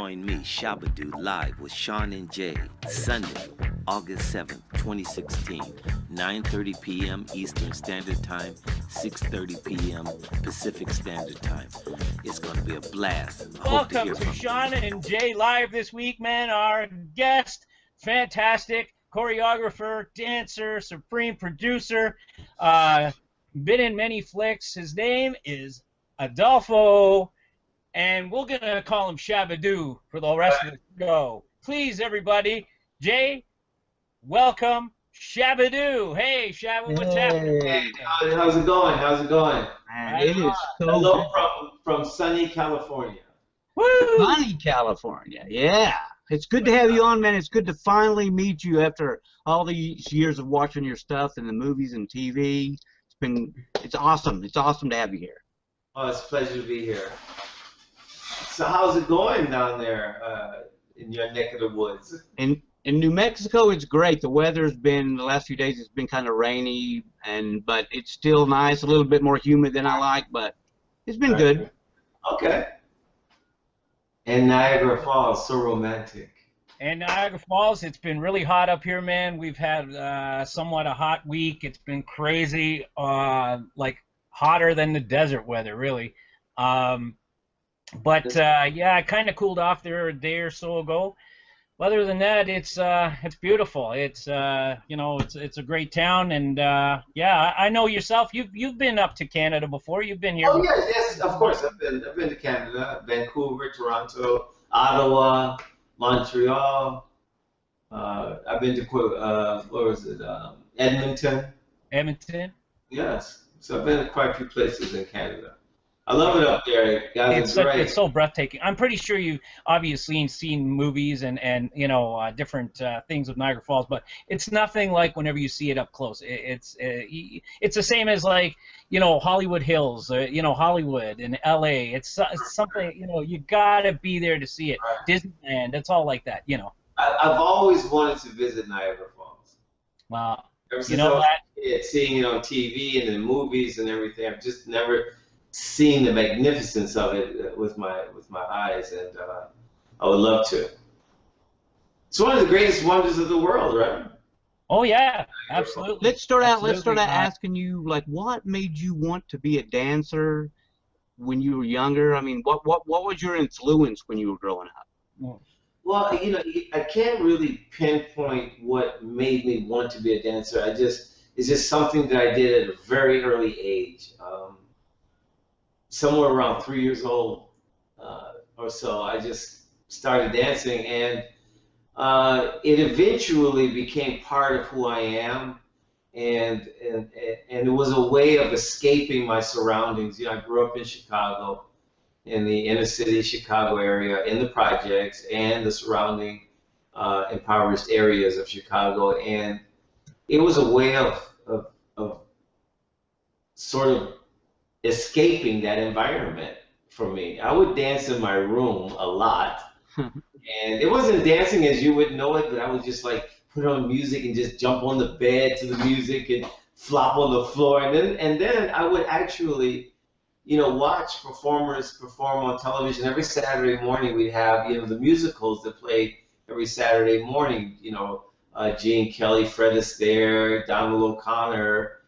join me, Shabadoo, live with Sean and Jay, Sunday, August 7th, 2016, 9:30 p.m. Eastern Standard Time, 6:30 p.m. Pacific Standard Time. It's going to be a blast. Welcome to Sean and Jay live this week, man. Our guest, fantastic choreographer, dancer, supreme producer, been in many flicks. His name is Adolfo, and we're going to call him Shabadoo for the rest of the show. Please, everybody, Jay, welcome Shabadoo. Hey, Shabba, what's happening? Hey, how's it going? How's it going? Man, it is so hello from sunny California. Woo! Sunny California, yeah. It's good to have you on, man. It's good to finally meet you after all these years of watching your stuff in the movies and TV. It's awesome. It's awesome to have you here. Oh, it's a pleasure to be here. So how's it going down there in your neck of the woods? In New Mexico, it's great. The weather's been, the last few days, it's been kind of rainy, but it's still nice, a little bit more humid than I like, but it's been good. Okay. And Niagara Falls, so romantic. And Niagara Falls, it's been really hot up here, man. We've had somewhat a hot week. It's been crazy, like hotter than the desert weather, really. Yeah, it kind of cooled off there a day or so ago. Other than that, it's beautiful. It's it's a great town, and yeah, I know yourself. You've been up to Canada before. You've been here. Oh yes, of course. I've been to Canada, Vancouver, Toronto, Ottawa, Montreal. I've been to what was it? Edmonton. Edmonton. Yes, so I've been to quite a few places in Canada. I love it up there. Guys, it's so breathtaking. I'm pretty sure you've obviously seen movies and different things of Niagara Falls, but it's nothing like whenever you see it up close. It's the same as like Hollywood Hills, Hollywood and L.A. It's something you gotta be there to see it. Right. Disneyland, it's all like that. I've always wanted to visit Niagara Falls. Wow. Ever since I was a kid, seeing it on TV and in movies and everything, I've just never seen the magnificence of it with my eyes, and I would love to. It's one of the greatest wonders of the world, right? Oh yeah, absolutely. Let's start out asking you, like, what made you want to be a dancer when you were younger? I mean, what was your influence when you were growing up? Well, I can't really pinpoint what made me want to be a dancer. It's just something that I did at a very early age. Somewhere around 3 years old or so, I just started dancing, and it eventually became part of who I am, and it was a way of escaping my surroundings. I grew up in Chicago, in the inner city Chicago area, in the projects and the surrounding impoverished areas of Chicago, and it was a way of sort of escaping that environment for me. I would dance in my room a lot, and it wasn't dancing as you would know it, but I would just like put on music and just jump on the bed to the music and flop on the floor, and then I would actually, watch performers perform on television. Every Saturday morning we'd have, the musicals that played every Saturday morning. Gene Kelly, Fred Astaire, Donald O'Connor,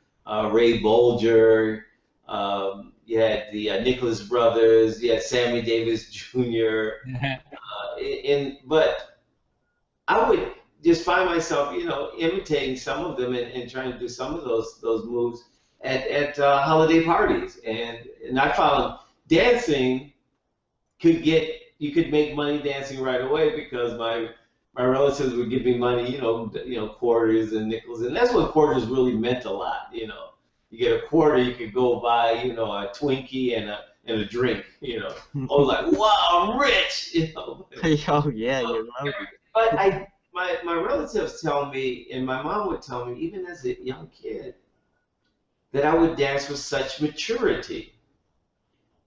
Ray Bolger. You had the Nicholas brothers. You had Sammy Davis Jr. But I would just find myself, imitating some of them and trying to do some of those moves at holiday parties. And I found dancing you could make money dancing right away, because my relatives would give me money, quarters and nickels, and that's when quarters really meant a lot. You get a quarter, you could go buy, a Twinkie and a drink, I was like, wow, I'm rich, Oh yeah, you love it. But my relatives tell me, and my mom would tell me, even as a young kid, that I would dance with such maturity.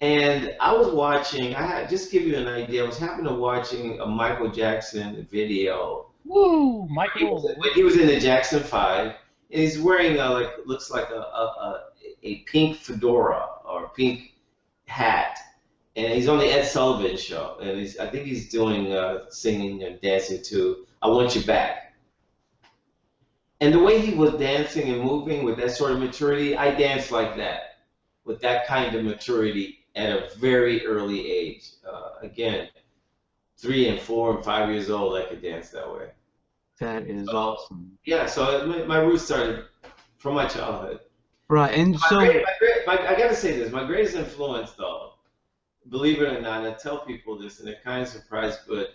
And I was watching, just to give you an idea, I was happening to watching a Michael Jackson video. Woo, Michael! When he was in the Jackson 5, and he's wearing looks like a pink fedora or a pink hat, and he's on the Ed Sullivan Show, and I think he's doing singing and dancing to "I Want You Back." And the way he was dancing and moving with that sort of maturity, I danced like that, with that kind of maturity at a very early age. Again, 3 and 4 and 5 years old, I could dance that way. That is awesome. Yeah, so my roots started from my childhood. Right, and so I got to say this. My greatest influence, though, believe it or not, and I tell people this, and they're kind of surprised, but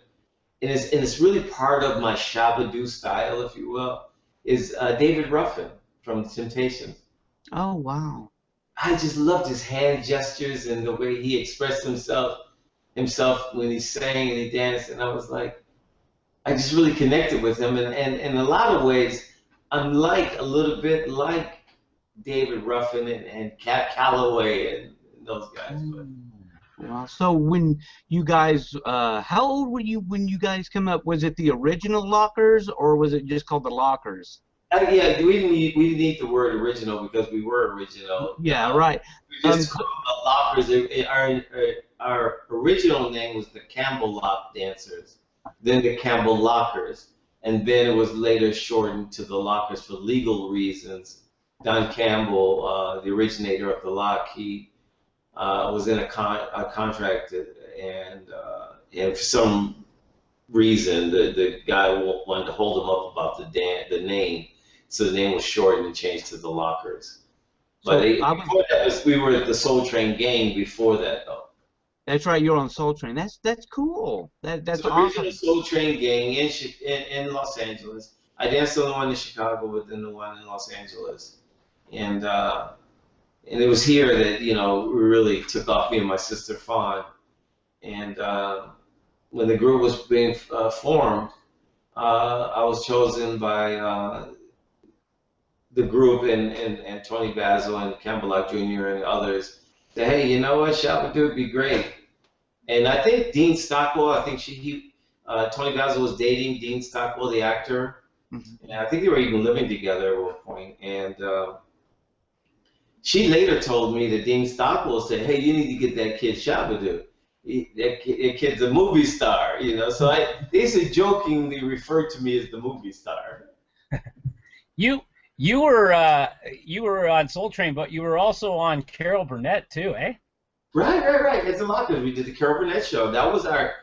it's really part of my Shabba-do style, if you will, is David Ruffin from The Temptations. oh wow, I just loved his hand gestures and the way he expressed himself when he sang and he danced, and I was like, I just really connected with him, and in a lot of ways, I'm like a little bit like David Ruffin and Cat Calloway and those guys. But wow. So when you guys, how old were you when you guys come up? Was it the original Lockers, or was it just called the Lockers? yeah, we didn't need the word original because we were original. Yeah, right. We just called them the Lockers. Our original name was the Campbell Lock Dancers, then the Campbell Lockers, and then it was later shortened to the Lockers for legal reasons. Don Campbell, the originator of the lock, he was in a contract, and for some reason the guy wanted to hold him up about the name, so the name was shortened and changed to the Lockers. But before that, we were at the Soul Train gang before that, though. That's right. You're on Soul Train. That's cool. That's the awesome. original Soul Train gang in Los Angeles. I danced on the one in Chicago, but then the one in Los Angeles. And it was here that, we really took off, me and my sister Fawn. And when the group was being formed, I was chosen by the group and Tony Basil and Campbell Lock Jr. and others that, hey, you know what, Shabba-do would be great. And I think Dean Stockwell, Tony Basil was dating Dean Stockwell, the actor. Mm-hmm. And I think they were even living together at one point. And she later told me that Dean Stockwell said, hey, you need to get that kid Shabba-do. That kid's a movie star, So they used to jokingly refer to me as the movie star. You were on Soul Train, but you were also on Carol Burnett too, eh? Right. It's the Lockers. We did the Carol Burnett show. That was our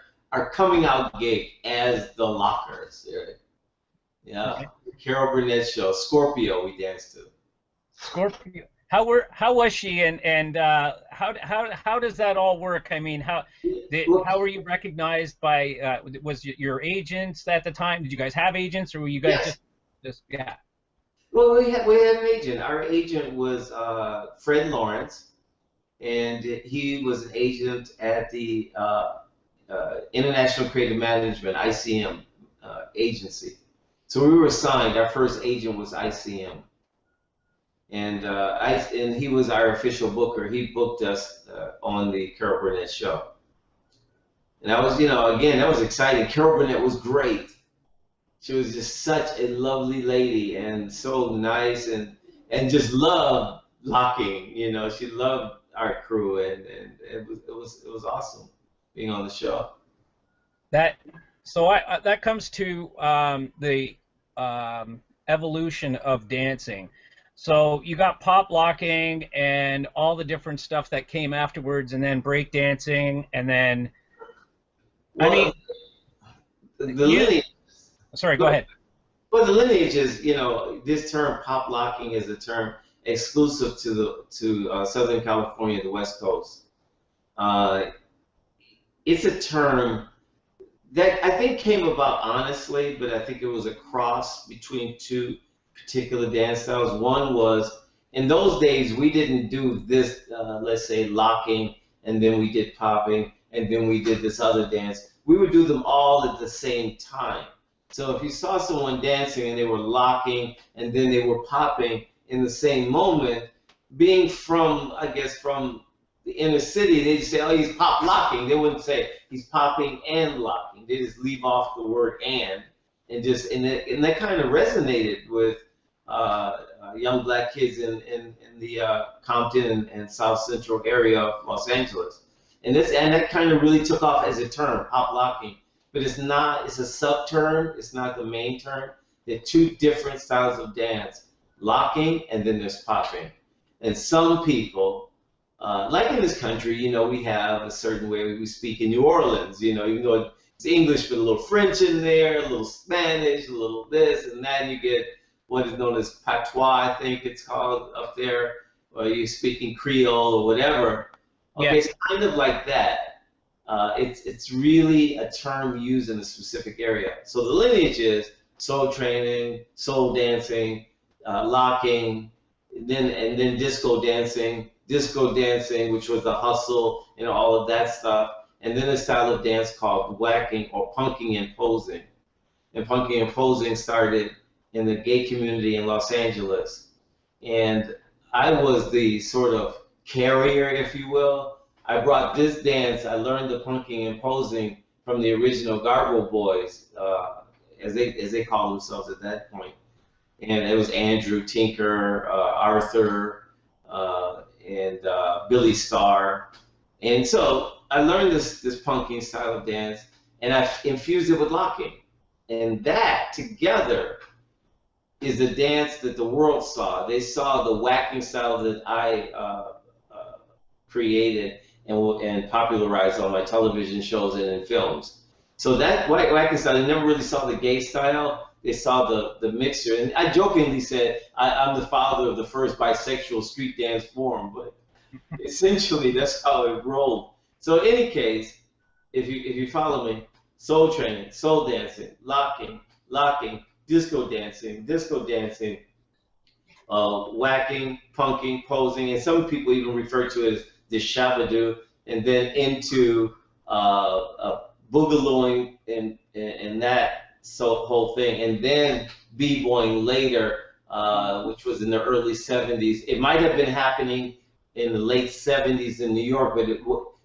coming out gig as the Lockers. Yeah, okay. Carol Burnett show. Scorpio we danced to. Scorpio. How was she, and how does that all work? I mean, how were you recognized by? Was your agents at the time? Did you guys have agents, or were you guys just yeah? Well, we had an agent. Our agent was Fred Lawrence, and he was an agent at the International Creative Management (ICM) agency. So we were assigned. Our first agent was ICM, and he was our official booker. He booked us on the Carol Burnett show, and that was, again, that was exciting. Carol Burnett was great. She was just such a lovely lady and so nice and just loved locking. She loved our crew, and it was awesome being on the show. That comes to the evolution of dancing. So you got pop locking and all the different stuff that came afterwards, and then break dancing, and then the lineage. Sorry, go ahead. Well, the lineage is, this term pop locking is a term exclusive to Southern California, the West Coast. It's a term that I think came about honestly, but I think it was a cross between two particular dance styles. One was, in those days, we didn't do this, let's say, locking, and then we did popping, and then we did this other dance. We would do them all at the same time. So if you saw someone dancing and they were locking and then they were popping in the same moment, being from the inner city, they'd say, oh, he's pop locking. They wouldn't say he's popping and locking. They just leave off the word and that kind of resonated with young black kids in the Compton and South Central area of Los Angeles. And that kind of really took off as a term, pop locking. But it's not, it's a sub-term, it's not the main term. They're two different styles of dance, locking and then there's popping. And some people, like in this country, you know, we have a certain way we speak in New Orleans, you know, even though it's English, but a little French in there, a little Spanish, a little this and that, and you get what is known as patois, I think it's called up there, or you speaking Creole or whatever. Okay, it's kind of like that. It's really a term used in a specific area. So the lineage is soul training, soul dancing, locking, and then disco dancing, which was the hustle, you know, all of that stuff, and then a style of dance called whacking or punking and posing. And punking and posing started in the gay community in Los Angeles, and I was the sort of carrier, if you will. I brought this dance. I learned the punking and posing from the original Garbo Boys, as they called themselves at that point. And it was Andrew, Tinker, Arthur, and Billy Starr. And so I learned this punking style of dance, and I infused it with locking. And that together is the dance that the world saw. They saw the whacking style that I created and popularized on my television shows and in films. So that whacking style, they never really saw the gay style. They saw the mixture. And I jokingly said, I'm the father of the first bisexual street dance form, but essentially that's how it rolled. So in any case, if you follow me, soul training, soul dancing, locking, disco dancing, whacking, punking, posing, and some people even refer to it as the shabadoo, and then into boogalooing and that whole thing, and then b-boying later, which was in the early 70s. It might have been happening in the late 70s in New York, but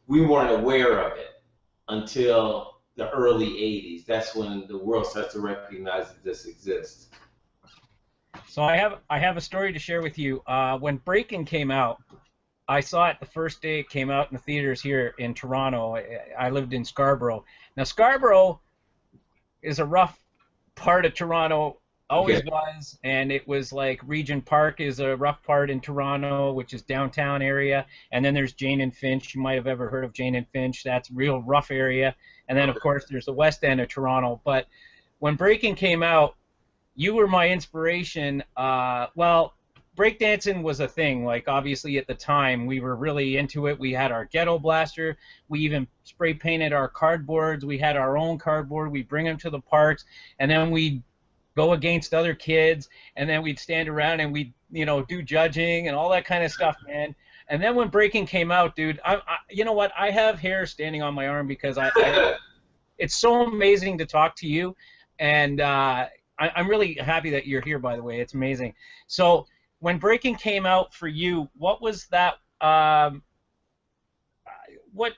we weren't aware of it until the early 80s. That's when the world starts to recognize that this exists. So I have a story to share with you. When Breakin came out, I saw it the first day it came out in the theaters here in Toronto. I lived in Scarborough. Now Scarborough is a rough part of Toronto, always was, and it was like Regent Park is a rough part in Toronto, which is downtown area, and then there's Jane and Finch. You might have ever heard of Jane and Finch. That's a real rough area. And then of course there's the west end of Toronto. But when Breakin came out, you were my inspiration. Well, breakdancing was a thing. Like, obviously at the time we were really into it. We had our ghetto blaster. We even spray painted our cardboards. We had our own cardboard. We'd bring them to the parks, and then we'd go against other kids, and then we'd stand around and we'd, you know, do judging and all that kind of stuff, man. And then when Breakin came out, dude, you know what? I have hair standing on my arm because it's so amazing to talk to you, and I'm really happy that you're here, by the way. It's amazing. So when Breakin came out for you, what was that? What?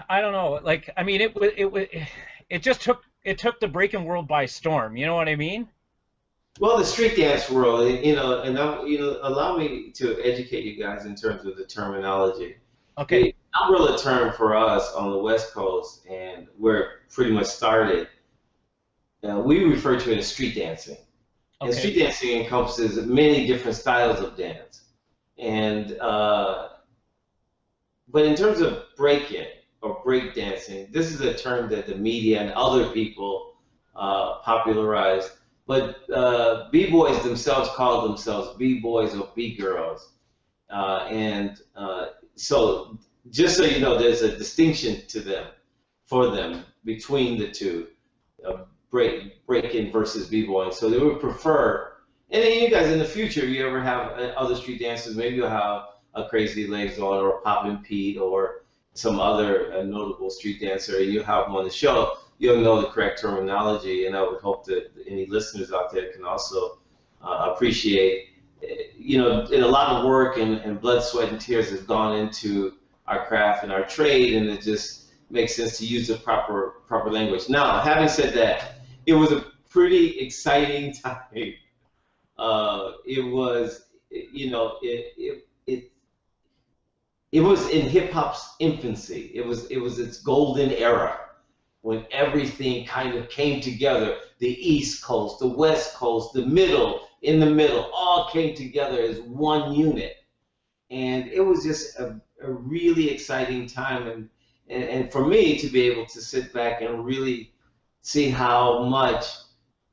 I don't know. Like, I mean, it just took the Breakin world by storm. You know what I mean? Well, the street dance world, you know, and allow me to educate you guys in terms of the terminology. Okay. The umbrella term for us on the West Coast, and where it pretty much started, we refer to it as street dancing. Okay. And street dancing encompasses many different styles of dance. And but in terms of breaking or break dancing, this is a term that the media and other people popularized. But b-boys themselves call themselves b-boys or b-girls. So just so you know, there's a distinction for them between the two, break-in versus b-boying. So they would prefer, and then you guys in the future, if you ever have other street dancers, maybe you'll have a Crazy Legs on or Poppin' Pete or some other notable street dancer, and you have them on the show, you'll know the correct terminology, and I would hope that any listeners out there can also appreciate, you know, and a lot of work and blood, sweat, and tears has gone into our craft and our trade, and it just makes sense to use the proper language. Now, having said that, it was a pretty exciting time. It was, you know, it it was in hip hop's infancy. It was its golden era when everything kind of came together. The East Coast, the West Coast, the middle, all came together as one unit. And it was just a really exciting time. And for me to be able to sit back and really see how much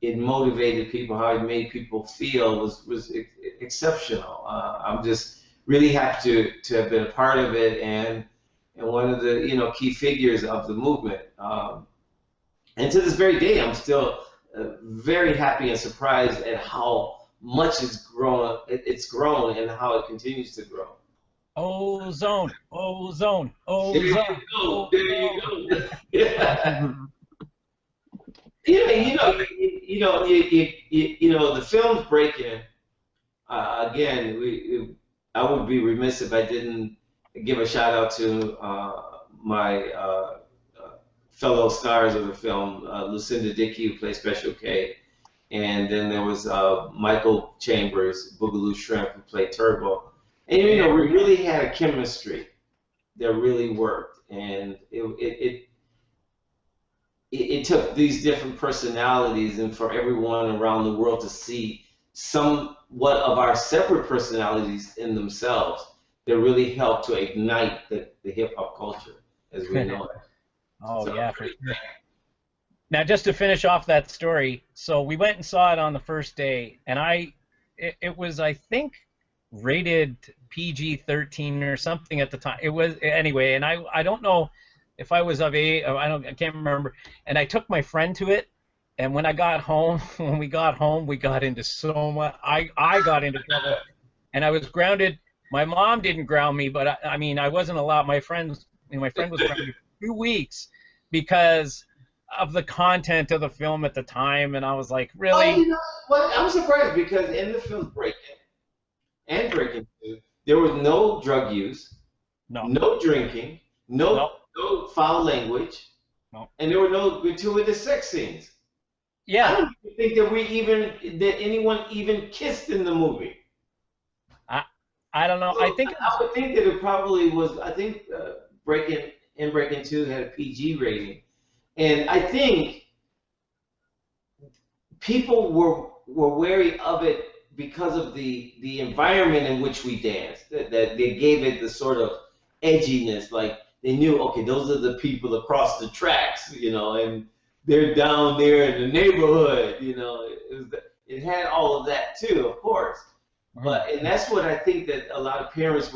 it motivated people, how it made people feel was exceptional. I'm just really happy to have been a part of it and one of the key figures of the movement. And to this very day, I'm still very happy and surprised at how much it's grown and how it continues to grow. Ozone, ozone, There you ozone. go. There you go. Yeah. The film's Breakin. Again, I would be remiss if I didn't give a shout out to my fellow stars of the film, Lucinda Dickey, who played Special K, and then there was Michael Chambers, Boogaloo Shrimp, who played Turbo. And we really had a chemistry that really worked, and it took these different personalities and for everyone around the world to see somewhat of our separate personalities in themselves that really helped to ignite the hip-hop culture as we know it. Oh, so, yeah, for sure. Now, just to finish off that story, so we went and saw it on the first day, and it was, I think, rated PG-13 or something at the time. It was, anyway, and I don't know if I was of age, I can't remember. And I took my friend to it, and when we got home, we got into so much. I got into trouble, and I was grounded. My mom didn't ground me, but I wasn't allowed. My friend was grounded for 2 weeks because of the content of the film at the time, and I was like, really? Oh, you know what? I'm surprised because in the film Breakin and Breakin 2, there was no drug use, no drinking, no foul language, and there were no gratuitous sex scenes. Yeah. I don't even think that anyone even kissed in the movie. I don't know. So I would think that it probably was. I think Breakin and Breakin 2 had a PG rating, and I think people were wary of it because of the environment in which we danced. That they gave it the sort of edginess, like they knew, okay, those are the people across the tracks, and they're down there in the neighborhood, It had all of that too, of course. And that's what I think that a lot of parents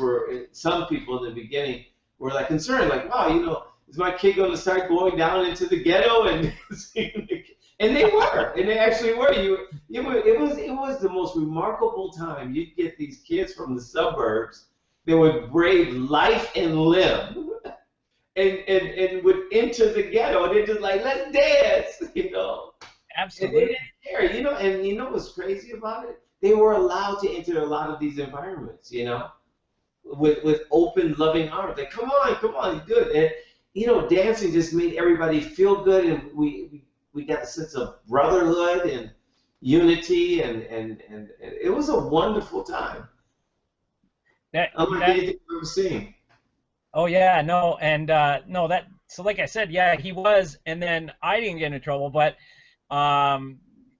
some people in the beginning were like concerned, like, wow, is my kid going to start going down into the ghetto and and they were, and they actually were. It was the most remarkable time. You'd get these kids from the suburbs that would brave life and limb and would enter the ghetto, and they're just like, let's dance, Absolutely. And they didn't care, and what's crazy about it? They were allowed to enter a lot of these environments, with open, loving arms. Like, come on, you do it. And, dancing just made everybody feel good, and we got a sense of brotherhood and unity, and it was a wonderful time. Unlike anything I've ever seen. Oh, yeah, no, and, so like I said, yeah, he was, and then I didn't get into trouble, but,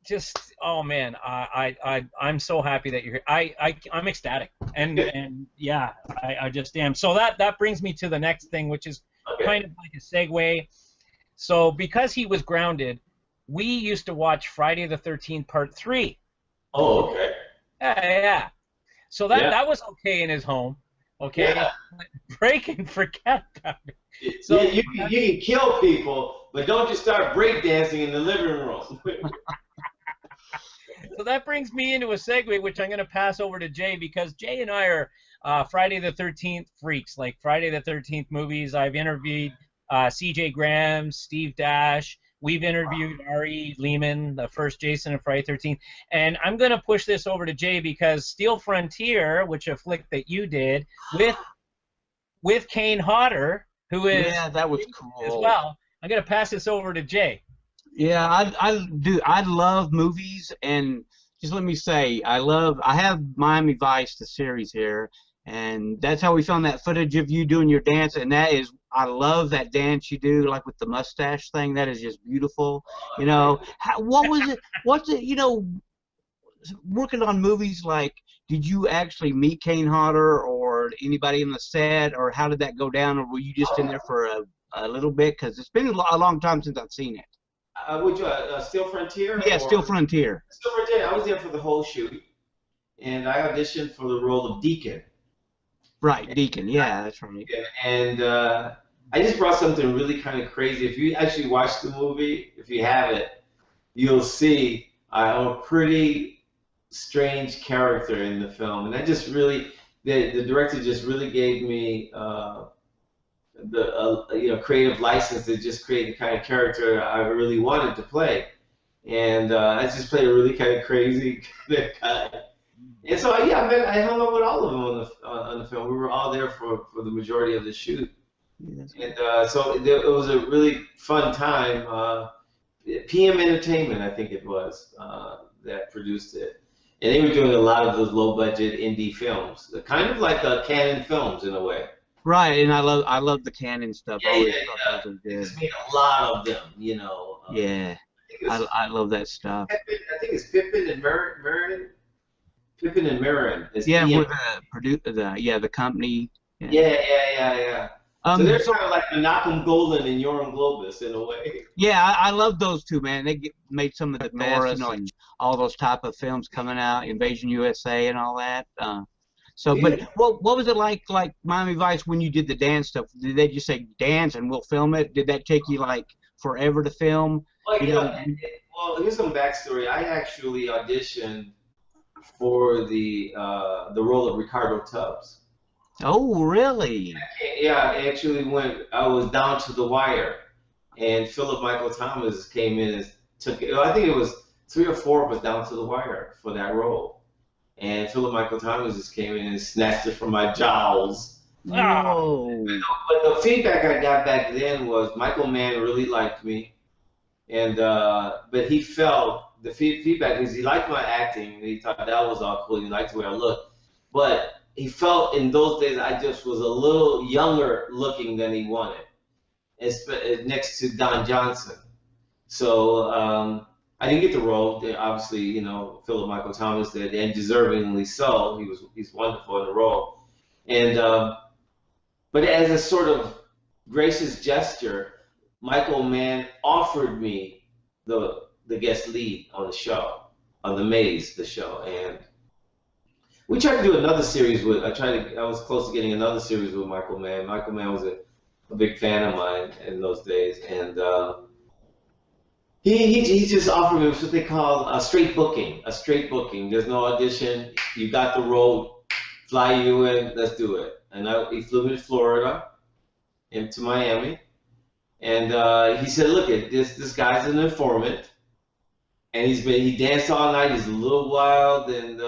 just, oh man, I'm so happy that you're here. I'm ecstatic, and yeah, I just am. So that brings me to the next thing, which is kind of like a segue. So because he was grounded, we used to watch Friday the 13th Part 3. Oh, okay. Yeah. So that was okay in his home. Okay. Yeah. Breakin', forget about it. So you can kill people, but don't just start breakdancing in the living room. So that brings me into a segue, which I'm going to pass over to Jay, because Jay and I are Friday the 13th freaks, like Friday the 13th movies. I've interviewed C.J. Graham, Steve Dash. We've interviewed Ari Lehman, the first Jason and Friday 13th. And I'm going to push this over to Jay because Steel Frontier, which a flick that you did with Kane Hodder, who is that was cool as well. I'm going to pass this over to Jay. Yeah, I love movies, and just let me say, I have Miami Vice, the series here, And that's how we found that footage of you doing your dance. And that is, I love that dance you do, like with the mustache thing. That is just beautiful. You know, what was it? What's it? You know, working on movies, like, did you actually meet Kane Hodder or anybody in the set, or how did that go down, or were you just in there for a little bit? Because it's been a long time since I've seen it. Would you Steel Frontier? Yeah, Steel Frontier. Steel Frontier. I was there for the whole shoot, and I auditioned for the role of Deacon. Right, Deacon. Yeah, that's right. And I just brought something really kind of crazy. If you actually watch the movie, if you haven't, you'll see I'm a pretty strange character in the film, and that just really, the director just really gave me the creative license to just create the kind of character I really wanted to play, and I just played a really kind of crazy guy. And so yeah, I hung out with all of them on the film. We were all there for the majority of the shoot, and so it was a really fun time. PM Entertainment, I think it was, that produced it. And they were doing a lot of those low-budget indie films, kind of like Canon films in a way. Right, and I love the Canon stuff. Yeah, They just made a lot of them, you know. Yeah, I love that stuff. I think it's Pippin and Marin. Pippin and Marin. Yeah, with the company. Yeah. So they're kind of like Menachem Golan and Yoram Globus in a way. Yeah, I love those two, man. They made some of the best, you know, like all those type of films coming out, Invasion USA and all that. But what was it like Miami Vice, when you did the dance stuff? Did they just say dance and we'll film it? Did that take you like forever to film? Well, well, here's some backstory. I actually auditioned for the role of Ricardo Tubbs. Oh, really? Yeah, I was down to the wire, and Philip Michael Thomas came in and took it. I think it was 3 or 4 of us down to the wire for that role. And Philip Michael Thomas just came in and snatched it from my jowls. Oh. But the feedback I got back then was Michael Mann really liked me, and but he felt the feedback is he liked my acting and he thought that was all cool. He liked the way I looked, but he felt in those days I just was a little younger looking than he wanted, next to Don Johnson. So I didn't get the role. Obviously, you know, Philip Michael Thomas did, and deservingly so. He's wonderful in the role. And but as a sort of gracious gesture, Michael Mann offered me the guest lead on the show, on The Maze, the show, and we tried to do another series with. I was close to getting another series with Michael Mann. Michael Mann was a big fan of mine in those days, and he just offered me what they call a straight booking. A straight booking. There's no audition. You got the role. Fly you in. Let's do it. And he flew me to Florida, into Miami, and he said, "Look, this guy's an informant, and he danced all night. He's a little wild, and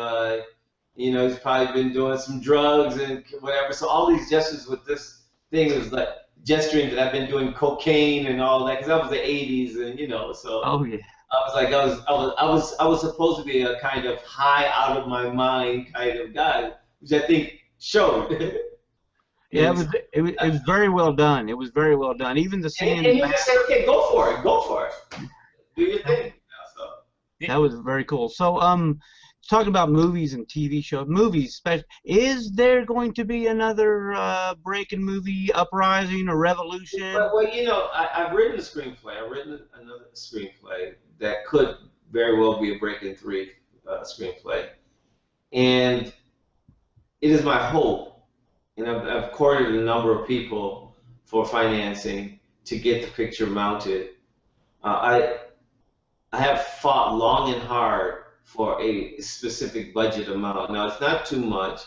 you know, he's probably been doing some drugs and whatever. So all these gestures with this thing was like gesturing that I've been doing cocaine and all that, because that was the '80s, and you know, so Oh yeah. I was like, I was supposed to be a kind of high, out of my mind kind of guy, which I think showed. Yeah, it was very well done. It was very well done. Even the scene. And he just said, "Okay, go for it, do your thing." So. That was very cool. So, talking about movies and TV shows, is there going to be another Breakin movie, Uprising or Revolution? Well, you know, I've written a screenplay. I've written another screenplay that could very well be a Breakin 3 screenplay, and it is my hope, and I've courted a number of people for financing to get the picture mounted. I have fought long and hard for a specific budget amount. Now, it's not too much.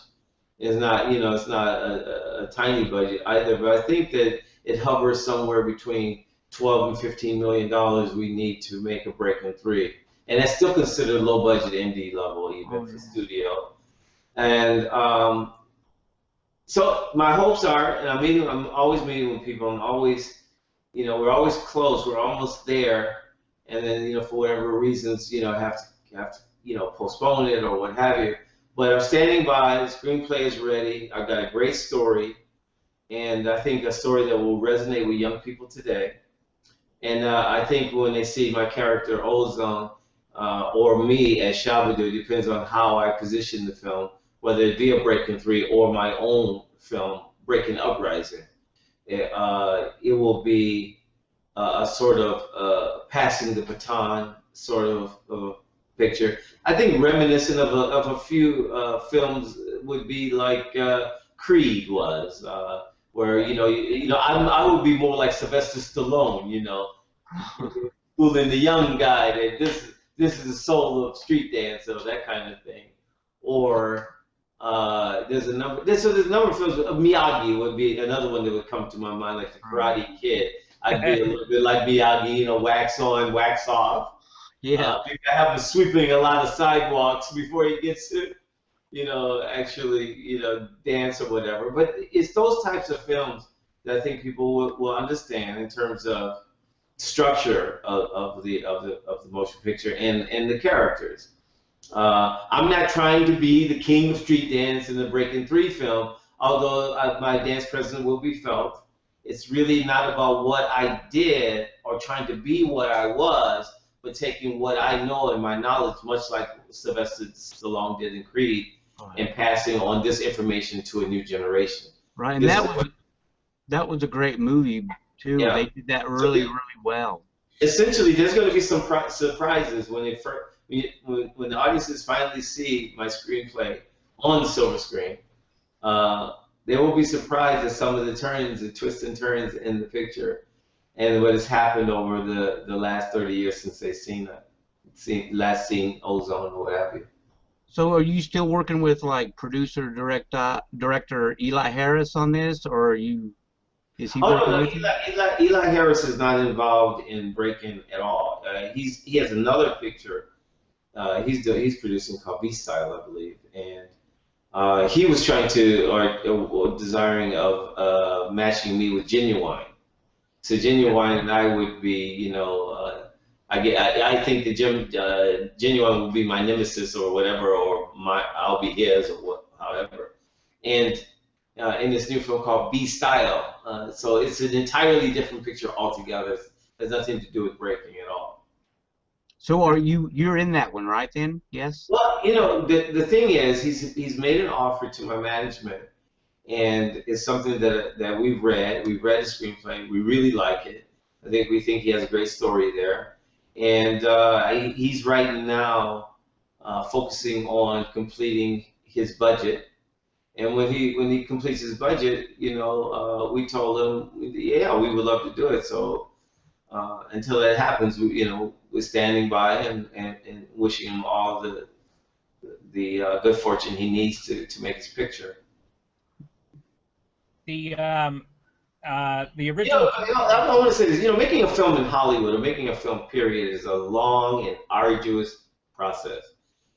It's not, you know, it's not a tiny budget either, but I think that it hovers somewhere between $12 and $15 million we need to make a Breakin 3. And that's still considered low budget indie level, even for studio. And so my hopes are, and I'm always meeting with people, and always, you know, we're always close, we're almost there, and then, you know, for whatever reasons, you know, have to, you know, postpone it or what have you. But I'm standing by. The screenplay is ready. I've got a great story, and I think a story that will resonate with young people today. And I think when they see my character Ozone or me as Shabadoo, depends on how I position the film, whether it be a Breakin' 3 or my own film, Breakin' Uprising. It will be a sort of passing the baton sort of picture. I think reminiscent of a few films would be like Creed was, where I would be more like Sylvester Stallone, fooling the young guy that this is the soul of street dance or that kind of thing, or there's a number of films. Miyagi would be another one that would come to my mind, like the Karate Kid. I'd be a little bit like Miyagi, wax on, wax off. Yeah. Maybe I have him sweeping a lot of sidewalks before he gets to, actually, dance or whatever. But it's those types of films that I think people will understand in terms of structure of the motion picture and the characters. I'm not trying to be the king of street dance in the Breakin' 3 film, although my dance presence will be felt. It's really not about what I did or trying to be what I was, but taking what I know and my knowledge, much like Sylvester Stallone did in Creed, and passing on this information to a new generation. Right, and that was a great movie too. Yeah. They did that really well. Essentially, there's going to be some surprises when the audiences finally see my screenplay on the silver screen. They will be surprised at some of the turns, the twists and turns in the picture, and what has happened over the last 30 years since they've seen Ozone or what have you. So, are you still working with like producer director Eli Harris on this, or is he working with you? Eli Harris is not involved in Breakin' at all. He has another picture he's producing called B Style, I believe, and he was trying to or desiring of matching me with Genuine. So Genuine and I would be, I think that Genuine will be my nemesis or whatever, or I'll be his or however. And in this new film called B Style, so it's an entirely different picture altogether. It has nothing to do with Breakin' at all. So you're in that one, right? Then yes. Well, the thing is, he's made an offer to my management, and it's something that we've read. We've read the screenplay. We really like it. We think he has a great story there, and he's right now focusing on completing his budget. And when he completes his budget, we told him, yeah, we would love to do it. So until that happens, we're standing by and wishing him all the good fortune he needs to make his picture. The original. I want to say this. Making a film in Hollywood or making a film, period, is a long and arduous process.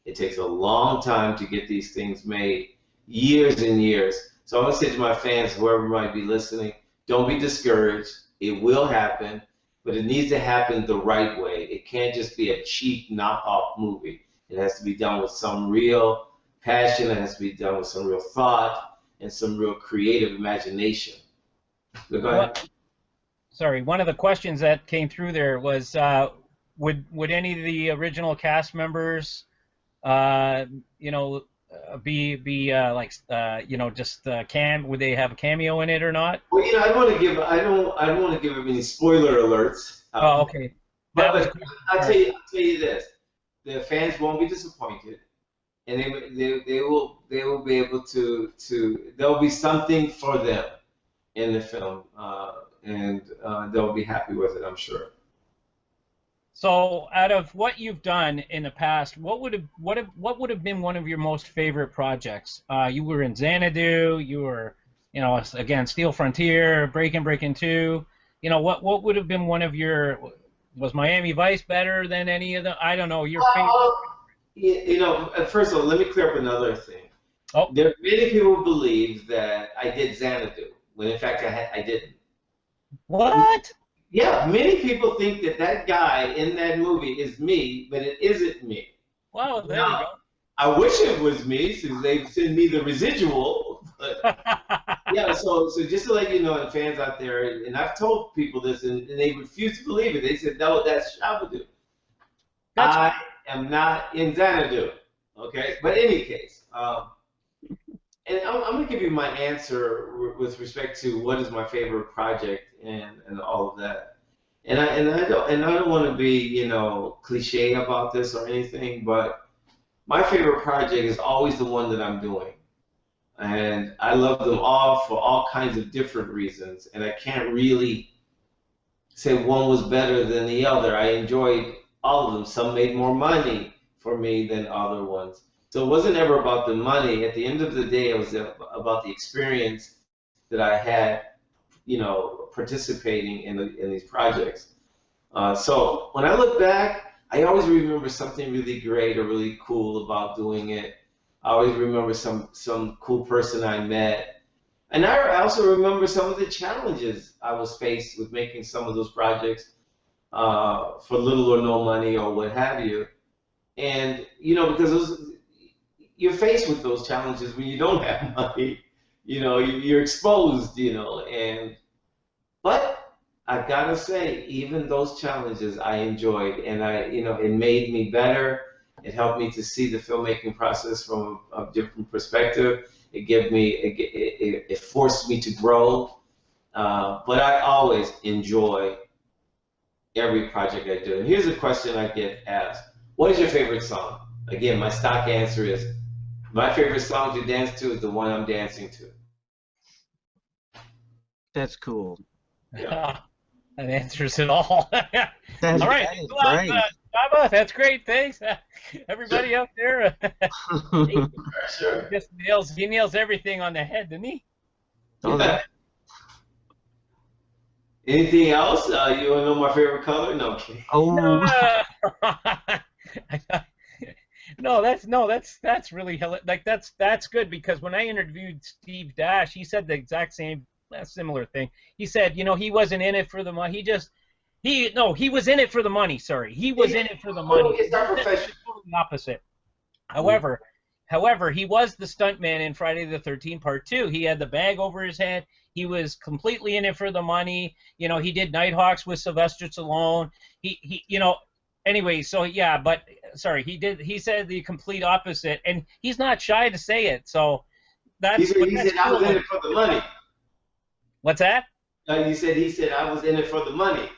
It takes a long time to get these things made, years and years. So I want to say to my fans, whoever might be listening, don't be discouraged. It will happen, but it needs to happen the right way. It can't just be a cheap knockoff movie. It has to be done with some real passion. It has to be done with some real thought and some real creative imagination. Go ahead. Sorry, one of the questions that came through there was, would any of the original cast members, would they have a cameo in it or not? Well, I don't want to give them any spoiler alerts. Oh, okay. But I'll tell you this: the fans won't be disappointed, and they will be able to there'll be something for them in the film, and they'll be happy with it, I'm sure. So, out of what you've done in the past, what would have been one of your most favorite projects? You were in Xanadu. You were, again, Steel Frontier, Breakin' 2. What would have been one of your? Was Miami Vice better than any of them? I don't know. Your favorite. First of all, let me clear up another thing. Oh. There are many people who believe that I did Xanadu, when in fact I didn't. What? Yeah, many people think that guy in that movie is me, but it isn't me. Wow, there you go. I wish it was me, since they send me the residual. But yeah, so just to let you know, and fans out there, and I've told people this, and they refuse to believe it. They said, "No, that's Shabba-Doo." I am not in Xanadu. Okay, but in any case, and I'm going to give you my answer with respect to what is my favorite project and all of that. And I don't want to be, cliche about this or anything, but my favorite project is always the one that I'm doing. And I love them all for all kinds of different reasons, and I can't really say one was better than the other. I enjoyed all of them. Some made more money for me than other ones. So it wasn't ever about the money. At the end of the day, it was about the experience that I had, participating in these projects. So when I look back, I always remember something really great or really cool about doing it. I always remember some cool person I met. And I also remember some of the challenges I was faced with making some of those projects for little or no money or what have you. And, because you're faced with those challenges when you don't have money, you're exposed, but I gotta say, even those challenges I enjoyed, and it made me better. It helped me to see the filmmaking process from a different perspective. It forced me to grow. But I always enjoy every project I do. And here's a question I get asked: what is your favorite song? Again, my stock answer is my favorite song to dance to is the one I'm dancing to. That's cool. Yeah. That answers it all. All That's right, that is well, great. Baba, that's great. Thanks, everybody out there. Sure. He nails everything on the head, doesn't he? Oh, that, Anything else? You want to know my favorite color? No, I'm kidding. oh, No, that's really like that's good, because when I interviewed Steve Dash, he said the exact same similar thing. He said, he wasn't in it for the money. He was in it for the money. Sorry, he was in it for the money. It's not professional. Totally opposite. However, he was the stuntman in Friday the 13th Part 2. He had the bag over his head. He was completely in it for the money. He did Nighthawks with Sylvester Stallone. Anyway, so yeah, but sorry, he said the complete opposite, and he's not shy to say it. So He said I was in it for the money. What's that? He said I was in it for the money.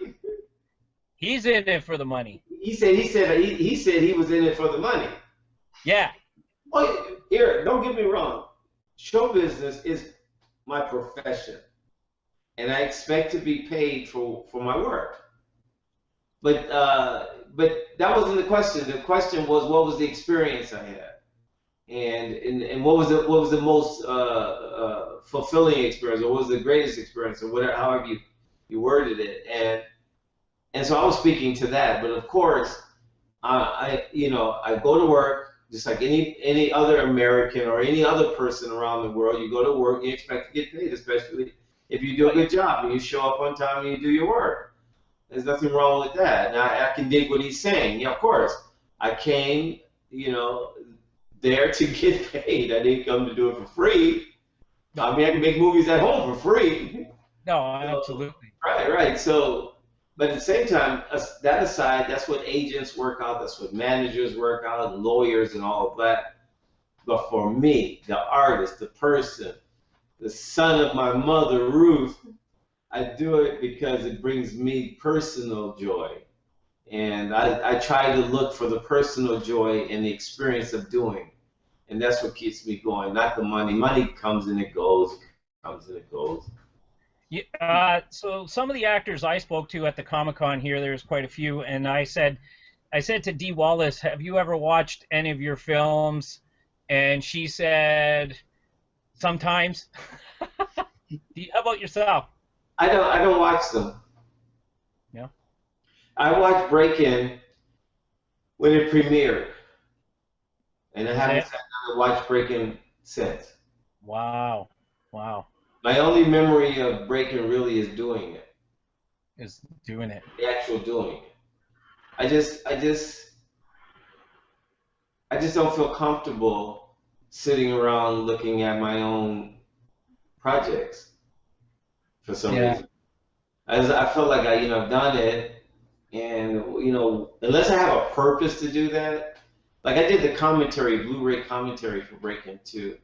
He's in it for the money. He said he was in it for the money. Yeah. Oh, here, don't get me wrong. Show business is my profession, and I expect to be paid for my work. But that wasn't the question. The question was, what was the experience I had, and what was the most fulfilling experience, or what was the greatest experience, or whatever, however you worded it, and so I was speaking to that. But of course, I go to work just like any other American or any other person around the world. You go to work, you expect to get paid, especially if you do a good job and you show up on time and you do your work. There's nothing wrong with that. Now I can dig what he's saying. Yeah, of course, I came, there to get paid. I didn't come to do it for free. I mean, I can make movies at home for free. No, absolutely. Right. So, but at the same time, that aside, that's what agents work out. That's what managers work out, lawyers, and all of that. But for me, the artist, the person, the son of my mother, Ruth, I do it because it brings me personal joy. And I try to look for the personal joy in the experience of doing. And that's what keeps me going, not the money. Money comes and it goes, Yeah, so some of the actors I spoke to at the Comic-Con here, there's quite a few, and I said to Dee Wallace, have you ever watched any of your films? And she said, sometimes. How about yourself? I don't watch them. Yeah. I watched Breakin when it premiered, and I haven't sat down and watched Breakin since. Wow. My only memory of Breakin really is doing it. Is doing it. The actual doing it. I just I just don't feel comfortable sitting around looking at my own projects for some reason. I felt like I've done it, and unless I have a purpose to do that, like I did the commentary, Blu-ray commentary for Breakin 2,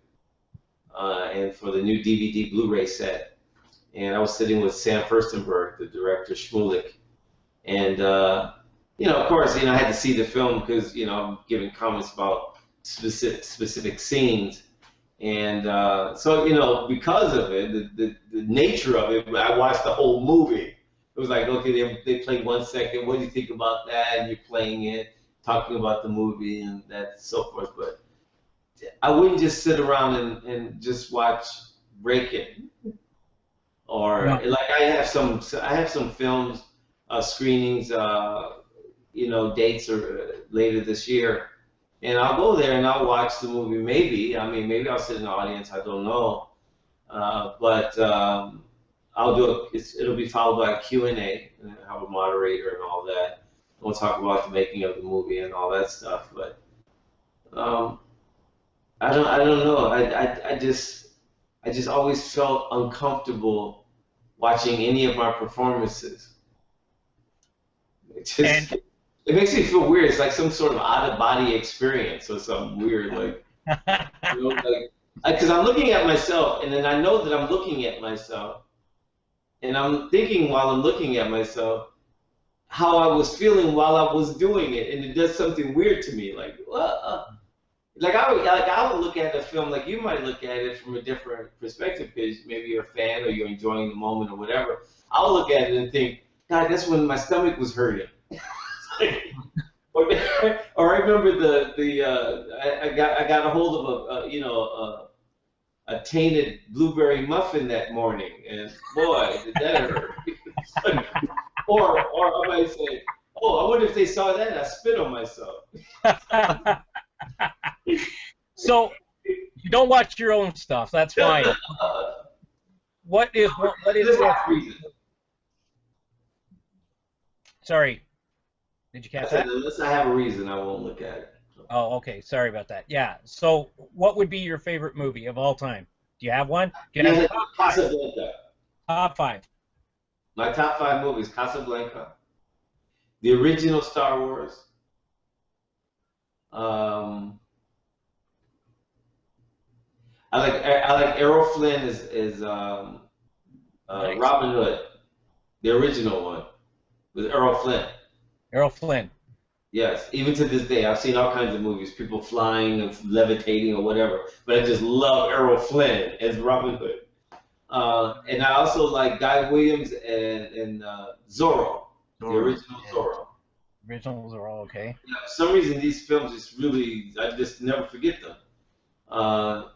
and for the new DVD Blu-ray set, and I was sitting with Sam Furstenberg, the director, Shmulik, and of course, I had to see the film because I'm giving comments about specific scenes. And so, because of it, the nature of it, I watched the whole movie. It was like, okay, they played 1 second. What do you think about that? And you're playing it, talking about the movie and that, so forth. But I wouldn't just sit around and just watch Breakin'. Or like I have some films, screenings, dates or later this year. And I'll go there and I'll watch the movie. Maybe I'll sit in the audience. I don't know, but I'll do it. It'll be followed by a Q&A, and have a moderator and all that. We'll talk about the making of the movie and all that stuff. But I don't know. I just always felt uncomfortable watching any of my performances. It makes me feel weird. It's like some sort of out-of-body experience or something weird, because I'm looking at myself, and then I know that I'm looking at myself, and I'm thinking while I'm looking at myself how I was feeling while I was doing it, and it does something weird to me, like I would look at the film like you might look at it from a different perspective, because maybe you're a fan or you're enjoying the moment or whatever. I'll look at it and think, God, that's when my stomach was hurting. or I remember I got a hold of a tainted blueberry muffin that morning, and boy, did that hurt. or I might say, oh, I wonder if they saw that. I spit on myself. So you don't watch your own stuff. That's fine. What is reason? Sorry. Did you catch that? Unless I have a reason, I won't look at it. Oh, okay. Sorry about that. Yeah. So, what would be your favorite movie of all time? Do you have one? Do you have Casablanca. Top 5. My top 5 movies: Casablanca, the original Star Wars. I like Errol Flynn as nice. Robin Hood, the original one with Errol Flynn. Errol Flynn. Yes, even to this day, I've seen all kinds of movies, people flying and levitating or whatever, but I just love Errol Flynn as Robin Hood. And I also like Guy Williams and Zorro, the original Zorro. Originals are all okay. Yeah, for some reason, these films I just never forget them.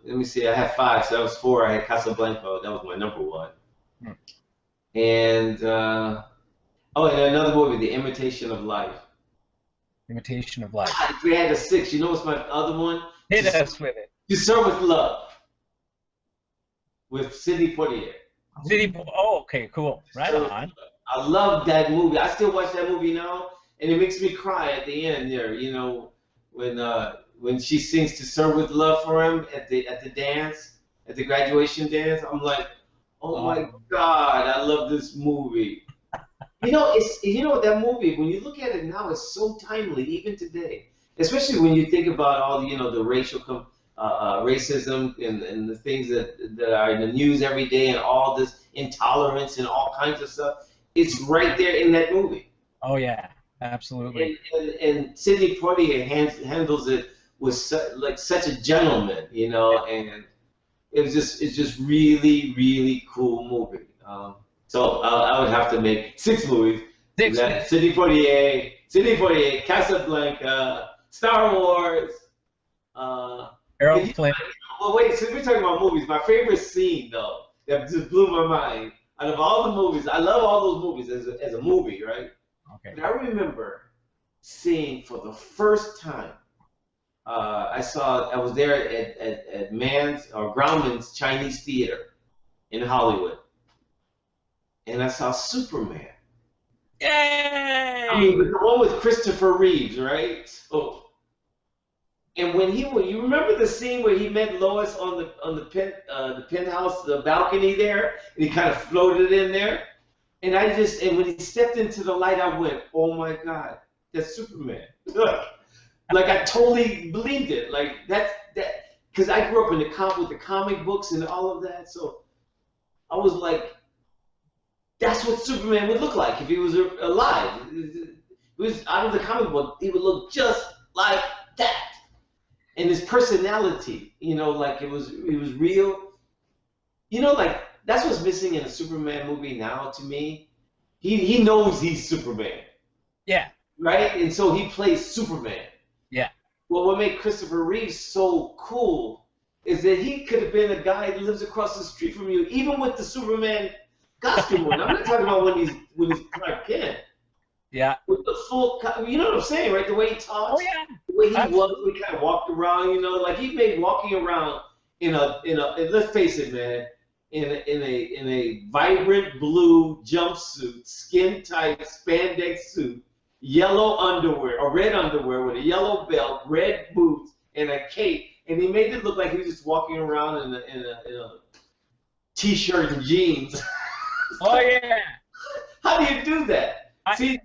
Let me see, I have 5, so that was 4. I had Casablanca, that was my number 1. And and another movie, The Imitation of Life. Imitation of Life. If we had a 6, you know what's my other one? Hit us with it. To Serve with Love, with Sidney Poitier. Oh, okay, cool. Right on. I love that movie. I still watch that movie now, and it makes me cry at the end there. When she sings "To Serve with Love" for him at the dance, at the graduation dance, I'm like, oh my God, I love this movie. That movie, when you look at it now, it's so timely, even today. Especially when you think about all the racial racism and the things that are in the news every day, and all this intolerance and all kinds of stuff. It's right there in that movie. Oh yeah, absolutely. And Sidney Poitier handles it with such a gentleman, and it's just really, really cool movie. So I would have to make 6 movies. 6. Sidney Poitier, Casablanca, Star Wars. Errol Flynn. Well, wait. Since we're talking about movies, my favorite scene though that just blew my mind. Out of all the movies, I love all those movies as a movie, right? Okay. But I remember seeing for the first time. I was there at Grauman's Chinese Theater in Hollywood. And I saw Superman. Yay! I mean, the one with Christopher Reeves, right? So, And when you remember the scene where he met Lois on the penthouse, the balcony there, and he kind of floated in there. And when he stepped into the light, I went, oh my God, that's Superman. Like I totally believed it. Like that, because I grew up with the comic books and all of that. So I was like, that's what Superman would look like if he was alive. It was out of the comic book. He would look just like that. And his personality, like it was real. Like that's what's missing in a Superman movie now to me. He knows he's Superman. Yeah. Right? And so he plays Superman. Yeah. Well, what made Christopher Reeve so cool is that he could have been a guy that lives across the street from you, even with the Superman costume on. I'm not talking about when he's Clark Kent. Yeah. With the full, you know what I'm saying, right? The way he talks. Oh yeah. The way he kind of walked around, like he made walking around in a let's face it, man, in a vibrant blue jumpsuit, skin tight spandex suit, yellow underwear or red underwear with a yellow belt, red boots, and a cape, and he made it look like he was just walking around in a t-shirt and jeans. Oh yeah. How do you do that? See,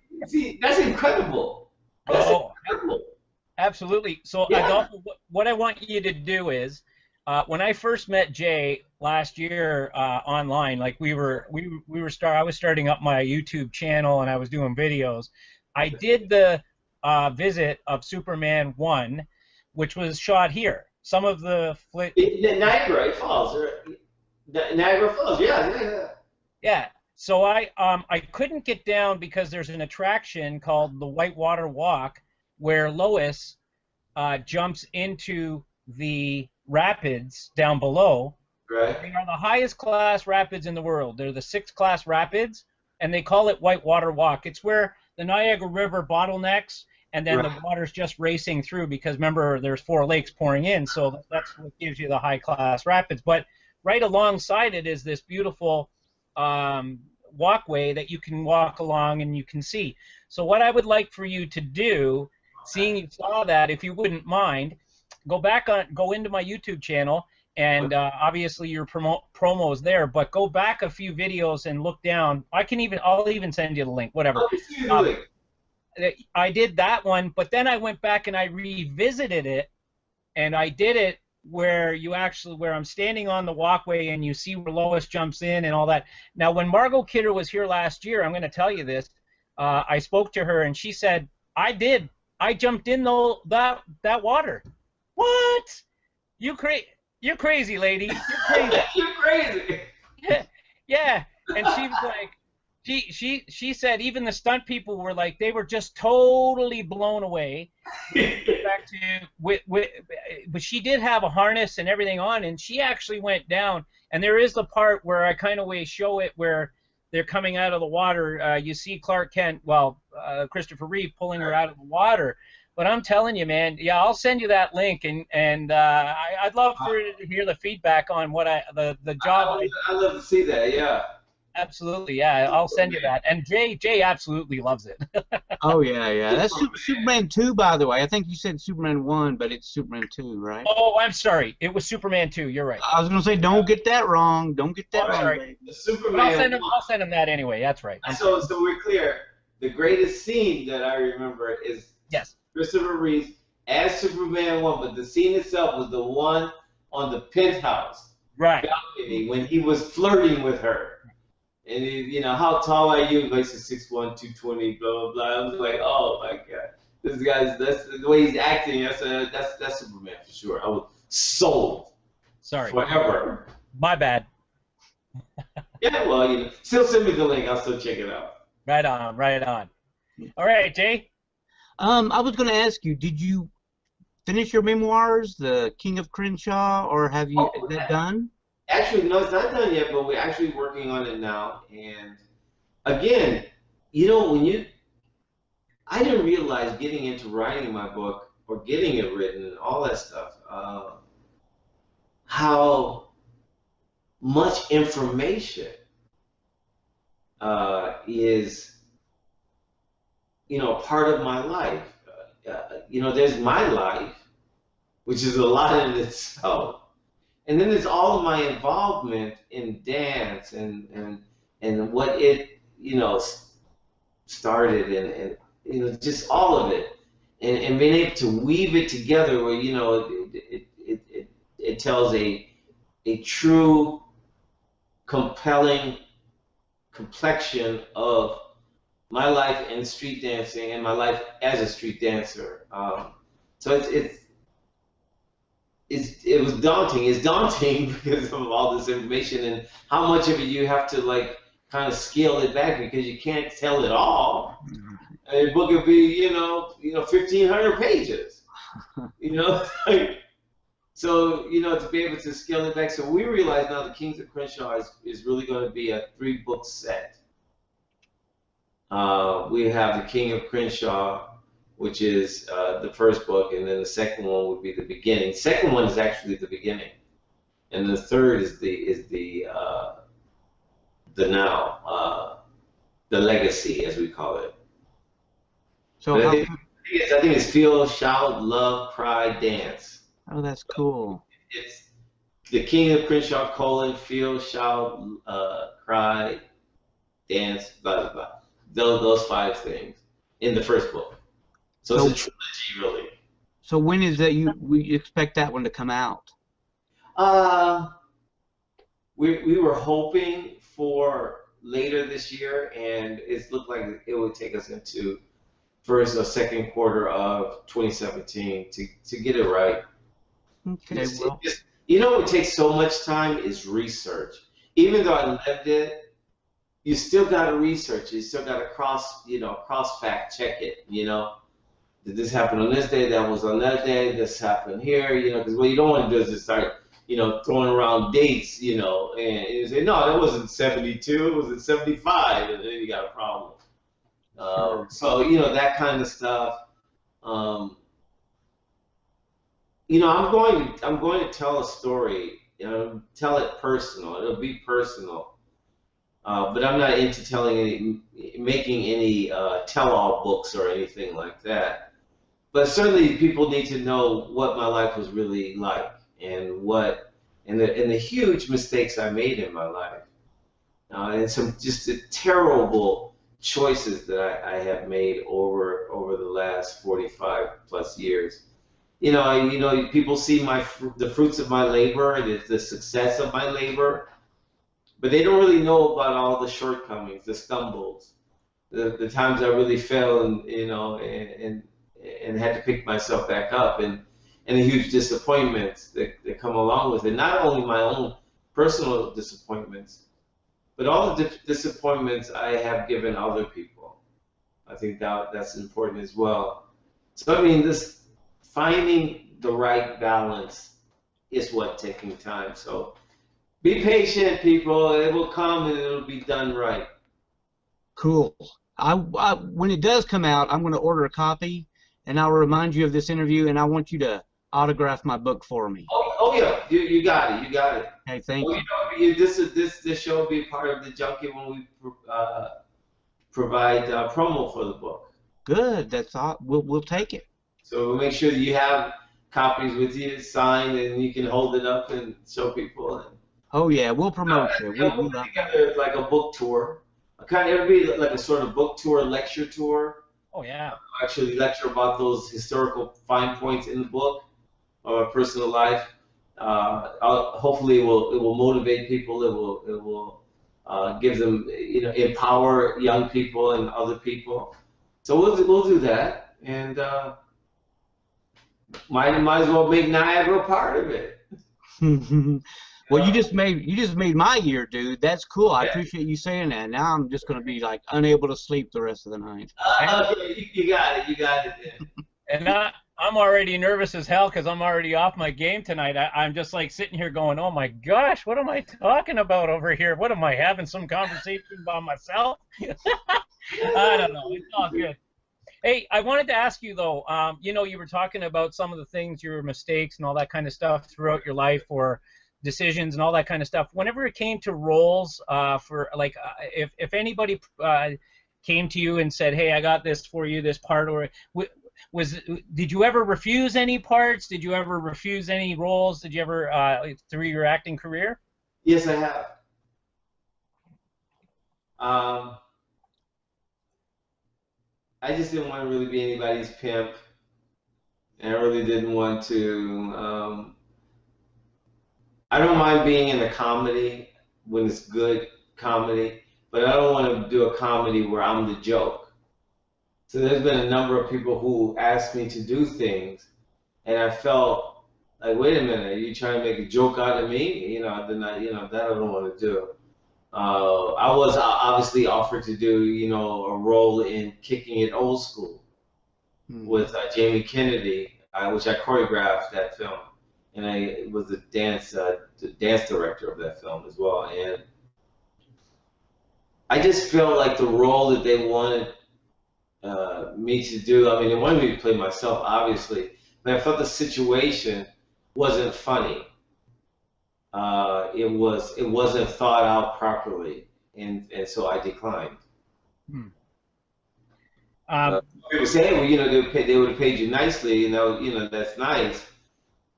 that's incredible. That's incredible. Absolutely. So, Yeah. Adolfo, what I want you to do is, when I first met Jay last year online, like I was starting up my YouTube channel and I was doing videos. I did the visit of Superman 1, which was shot here. Some of the Niagara Falls, Niagara Falls, yeah. Yeah. So I couldn't get down because there's an attraction called the Whitewater Walk where Lois jumps into the rapids down below. Right. They are the highest class rapids in the world. They're the 6th class rapids, and they call it Whitewater Walk. It's where the Niagara River bottlenecks, and then the water's just racing through because, remember, there's 4 lakes pouring in, so that's what gives you the high class rapids. But right alongside it is this beautiful walkway that you can walk along and you can see. So what I would like for you to do, seeing you saw that, if you wouldn't mind, go into my YouTube channel, and obviously your promo is there, but go back a few videos and look down. I'll even send you the link, whatever. I did that one, but then I went back and I revisited it, and I did it where I'm standing on the walkway and you see where Lois jumps in and all that. Now, when Margot Kidder was here last year, I'm going to tell you this, I spoke to her and she said, I jumped in that water. What? You're crazy, lady. You're crazy. You're crazy. Yeah. And she was like, she said even the stunt people were like, they were just totally blown away. Back to but she did have a harness and everything on, and she actually went down. And there is the part where I kind of show it where they're coming out of the water. You see Clark Kent, Christopher Reeve pulling her out of the water. But I'm telling you, man, yeah, I'll send you that link, and I'd love for you to hear the feedback on what the job. I'd love to see that, yeah. Absolutely, yeah. I'll send you that. And Jay absolutely loves it. Oh, yeah. That's Superman 2, by the way. I think you said Superman 1, but it's Superman 2, right? Oh, I'm sorry. It was Superman 2. You're right. I was going to say, don't get that wrong. Don't get that wrong. Sorry. Superman. I'll send him that anyway. That's right. So we're clear. The greatest scene that I remember is Christopher Reeve as Superman 1, but the scene itself was the one on the penthouse balcony when he was flirting with her. And he, how tall are you? Like 6'1", 220, blah blah blah. I was like, oh my god, that's the way he's acting. That's Superman for sure. I was sold. Sorry. Forever. My bad. Yeah, well, still send me the link. I'll still check it out. Right on. All right, Jay. I was going to ask you, did you finish your memoirs, The King of Crenshaw, or is that done? Actually, no, it's not done yet, but we're actually working on it now. And again, I didn't realize getting into writing my book or getting it written and all that stuff, how much information is, part of my life. There's my life, which is a lot in itself. And then there's all of my involvement in dance and what it, started just all of it. And being able to weave it together where, it tells a true, compelling complexion of my life in street dancing and my life as a street dancer. So it was daunting. It's daunting because of all this information and how much of it you have to like kind of scale it back because you can't tell it all. And the book would be 1,500 pages. So to be able to scale it back. So we realize now the Kings of Crenshaw is really going to be a 3-book set. We have the King of Crenshaw, which is the first book, and then the second one would be the beginning. Second one is actually the beginning, and the third is the now, the legacy, as we call it. So I think it's feel, shout, love, cry, dance. Oh, that's cool. It's the King of Crenshaw, feel, shout, cry, dance, blah, blah, blah. Those 5 things in the first book. So it's a trilogy, really. So when is that we expect that one to come out? We were hoping for later this year, and it looked like it would take us into first or second quarter of 2017 to get it right. Okay, well. What takes so much time is research. Even though I lived it, you still got to research. You still got to cross fact check it. Did this happen on this day? That was on that day. This happened here. Because what you don't want to do is just start, throwing around dates. And you say, no, that wasn't 72. It was in 75, and then you got a problem. Sure. So that kind of stuff. I'm going to tell a story. Tell it personal. It'll be personal. But I'm not into making any tell-all books or anything like that. But certainly, people need to know what my life was really like and the huge mistakes I made in my life, and some just the terrible choices that I have made over the last 45 plus years. People see the fruits of my labor and the success of my labor. But they don't really know about all the shortcomings, the stumbles, the times I really fell and had to pick myself back up, and the huge disappointments that come along with it. Not only my own personal disappointments, but all the disappointments I have given other people. I think that's important as well. So this finding the right balance is what taking time. So. Be patient, people. It will come and it'll be done right. Cool. When it does come out, I'm going to order a copy, and I'll remind you of this interview, and I want you to autograph my book for me. Oh yeah, you got it. You got it. Hey, thank you. This show will be part of the junkie when we provide promo for the book. Good. That's all. We'll take it. So we'll make sure that you have copies with you, signed, and you can hold it up and show people. Oh yeah, we'll promote it. We'll put together like a book tour. It'll be like a sort of book tour, lecture tour. Oh yeah. Actually, lecture about those historical fine points in the book or personal life. Hopefully, it will motivate people. It will give them, empower young people and other people. So we'll do that, and might as well make Niagara part of it. Well, you just made my year, dude. That's cool. I appreciate you saying that. Now I'm just going to be like unable to sleep the rest of the night. Okay, you got it. You got it. And I'm already nervous as hell because I'm already off my game tonight. I'm just like sitting here going, oh my gosh, what am I talking about over here? What am I having some conversation by myself? I don't know. It's all good. Hey, I wanted to ask you though. You were talking about some of the things, your mistakes and all that kind of stuff throughout your life, or decisions and all that kind of stuff. Whenever it came to roles, if anybody came to you and said, "Hey, I got this for you, this part," or Did you ever refuse any parts? Did you ever refuse any roles? Did you ever through your acting career? Yes, I have. Um, I just didn't want to really be anybody's pimp, and I really didn't want to. I don't mind being in a comedy when it's good comedy, but I don't want to do a comedy where I'm the joke. So there's been a number of people who asked me to do things, and I felt like, wait a minute, are you trying to make a joke out of me? Then that I don't want to do. I was obviously offered to do, a role in Kicking It Old School with Jamie Kennedy, which I choreographed that film, and I was the dance director of that film as well. And I just felt like the role that they wanted me to do. I mean, they wanted me to play myself, obviously, but I felt the situation wasn't funny. It wasn't thought out properly, and so I declined. People say, hey, well, they would have paid you nicely, that's nice,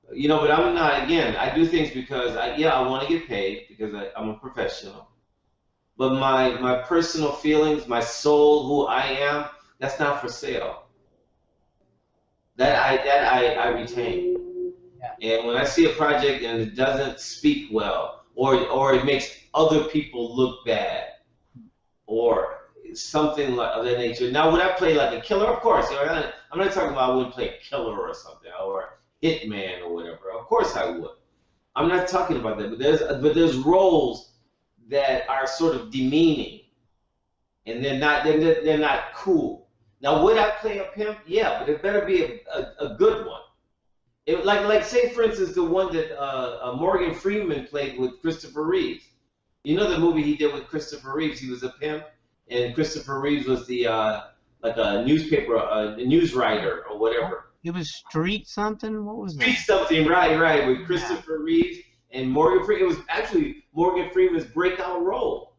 but I'm not. Again, I do things because I want to get paid because I'm a professional. But my personal feelings, my soul, who I am, that's not for sale. That I retain. And when I see a project and it doesn't speak well, or it makes other people look bad, or something like of that nature. Now, would I play like a killer? Of course. I'm not talking about I wouldn't play a killer or something, or hitman or whatever. Of course I would. I'm not talking about that. But there's roles that are sort of demeaning, and they're not cool. Now, would I play a pimp? Yeah, but it better be a good one. Like say for instance the one that Morgan Freeman played with Christopher Reeves. You know the movie he did with Christopher Reeves? He was a pimp, and Christopher Reeves was the like a newspaper a news writer or whatever. It was Street something. What was that? Street something, right? With Christopher Reeves and Morgan Freeman. It was actually Morgan Freeman's breakout role.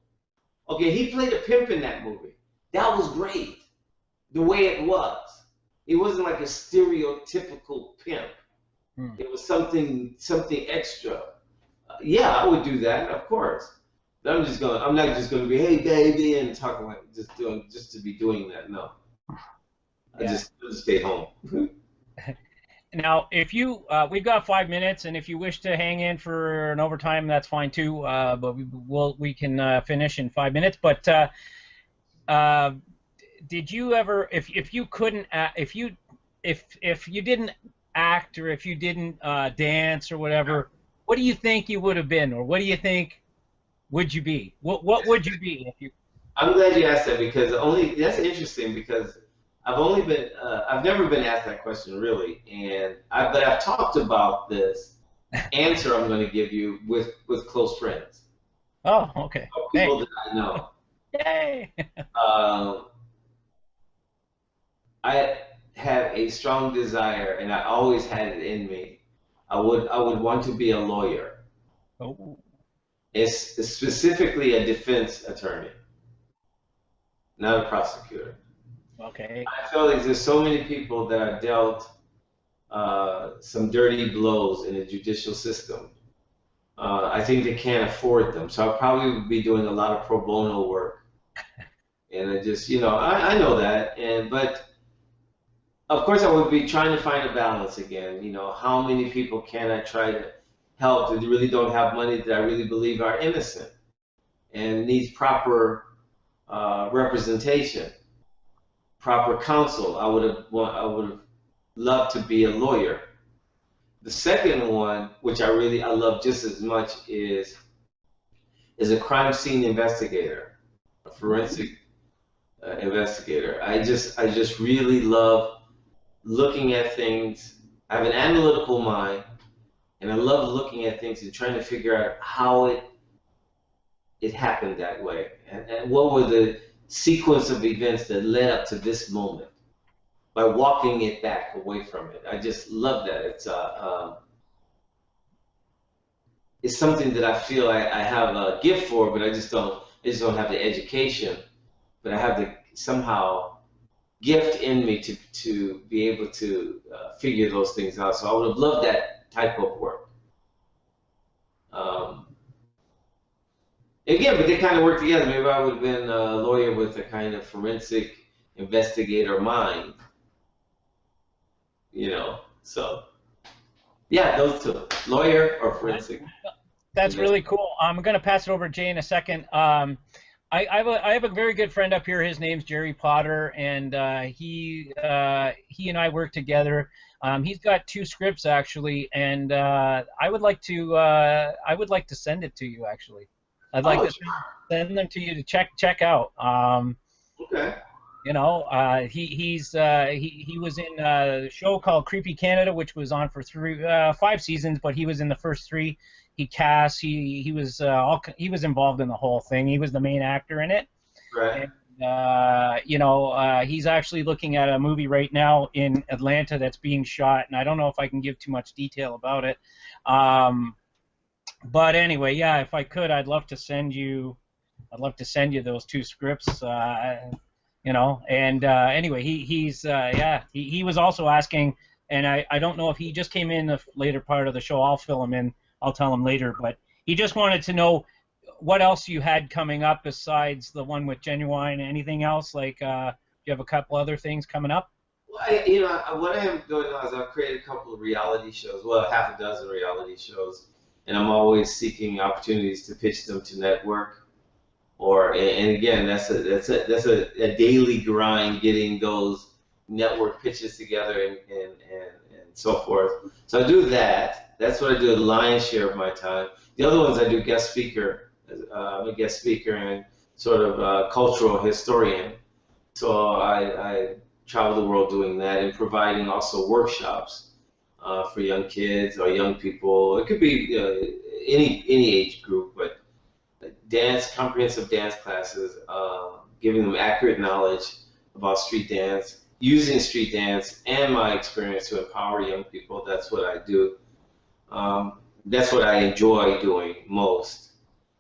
Okay, he played a pimp in that movie. That was great. The way it was. It wasn't like a stereotypical pimp. It was something extra. Yeah, I would do that, of course. But I'm not just gonna be, hey baby, and talking like just to be doing that. No. I just stay home. Now, if you we've got 5 minutes, and if you wish to hang in for an overtime, that's fine too. But we can finish in 5 minutes. But did you ever, if you couldn't, if you didn't act, or if you didn't dance or whatever, what do you think you would have been, or what do you think would you be? What would you be if you? I'm glad you asked that, because that's interesting, because I've never been asked that question really, but I've talked about this answer I'm going to give you with close friends. Oh, okay. People that I know. Yay! I have a strong desire, and I always had it in me. I would want to be a lawyer. Oh. It's specifically a defense attorney, not a prosecutor. Okay. I feel like there's so many people that are dealt some dirty blows in the judicial system. I think they can't afford them, so I probably would be doing a lot of pro bono work. And I just, I know that, but of course I would be trying to find a balance again. How many people can I try to help that really don't have money, that I really believe are innocent and needs proper representation, proper counsel. I would have loved to be a lawyer. The second one, which I love just as much, is a crime scene investigator, a forensic investigator. I just really love looking at things. I have an analytical mind, and I love looking at things and trying to figure out how it happened that way, and what were the sequence of events that led up to this moment, by walking it back away from it. I just love that. It's something that I feel I have a gift for, but I just don't have the education, but I have somehow gift in me to be able to figure those things out. So I would have loved that type of work. Again, but they kind of work together. Maybe I would have been a lawyer with a kind of forensic investigator mind, you know. So yeah, those two, lawyer or forensic. That's really cool. I'm going to pass it over to Jay in a second. I have a very good friend up here. His name's Jerry Potter, and he and I work together. He's got 2 scripts actually, and I would like to send it to you actually. I'd like to send them to you to check out. Okay. You know, he was in a show called Creepy Canada, which was on for 5 seasons, but he was in the first 3. He cast. He was involved in the whole thing. He was the main actor in it. Right. And, you know, he's actually looking at a movie right now in Atlanta that's being shot, and I don't know if I can give too much detail about it. But anyway, yeah, if I could, I'd love to send you those 2 scripts. You know, and anyway, he was also asking, and I don't know if he just came in the later part of the show. I'll fill him in. I'll tell him later, but he just wanted to know what else you had coming up besides the one with Genuine. Anything else? Like, do you have a couple other things coming up? Well, you know, what I am doing now is I've created a couple of reality shows, well, half a dozen reality shows, and I'm always seeking opportunities to pitch them to network. And again, that's a daily grind, getting those network pitches together and so forth. So I do that. That's what I do the lion's share of my time. The other ones I do guest speaker. I'm a guest speaker and sort of a cultural historian. So I travel the world doing that and providing also workshops for young kids or young people. It could be any age group, but comprehensive dance classes, giving them accurate knowledge about street dance, using street dance and my experience to empower young people. That's what I do. That's what I enjoy doing most.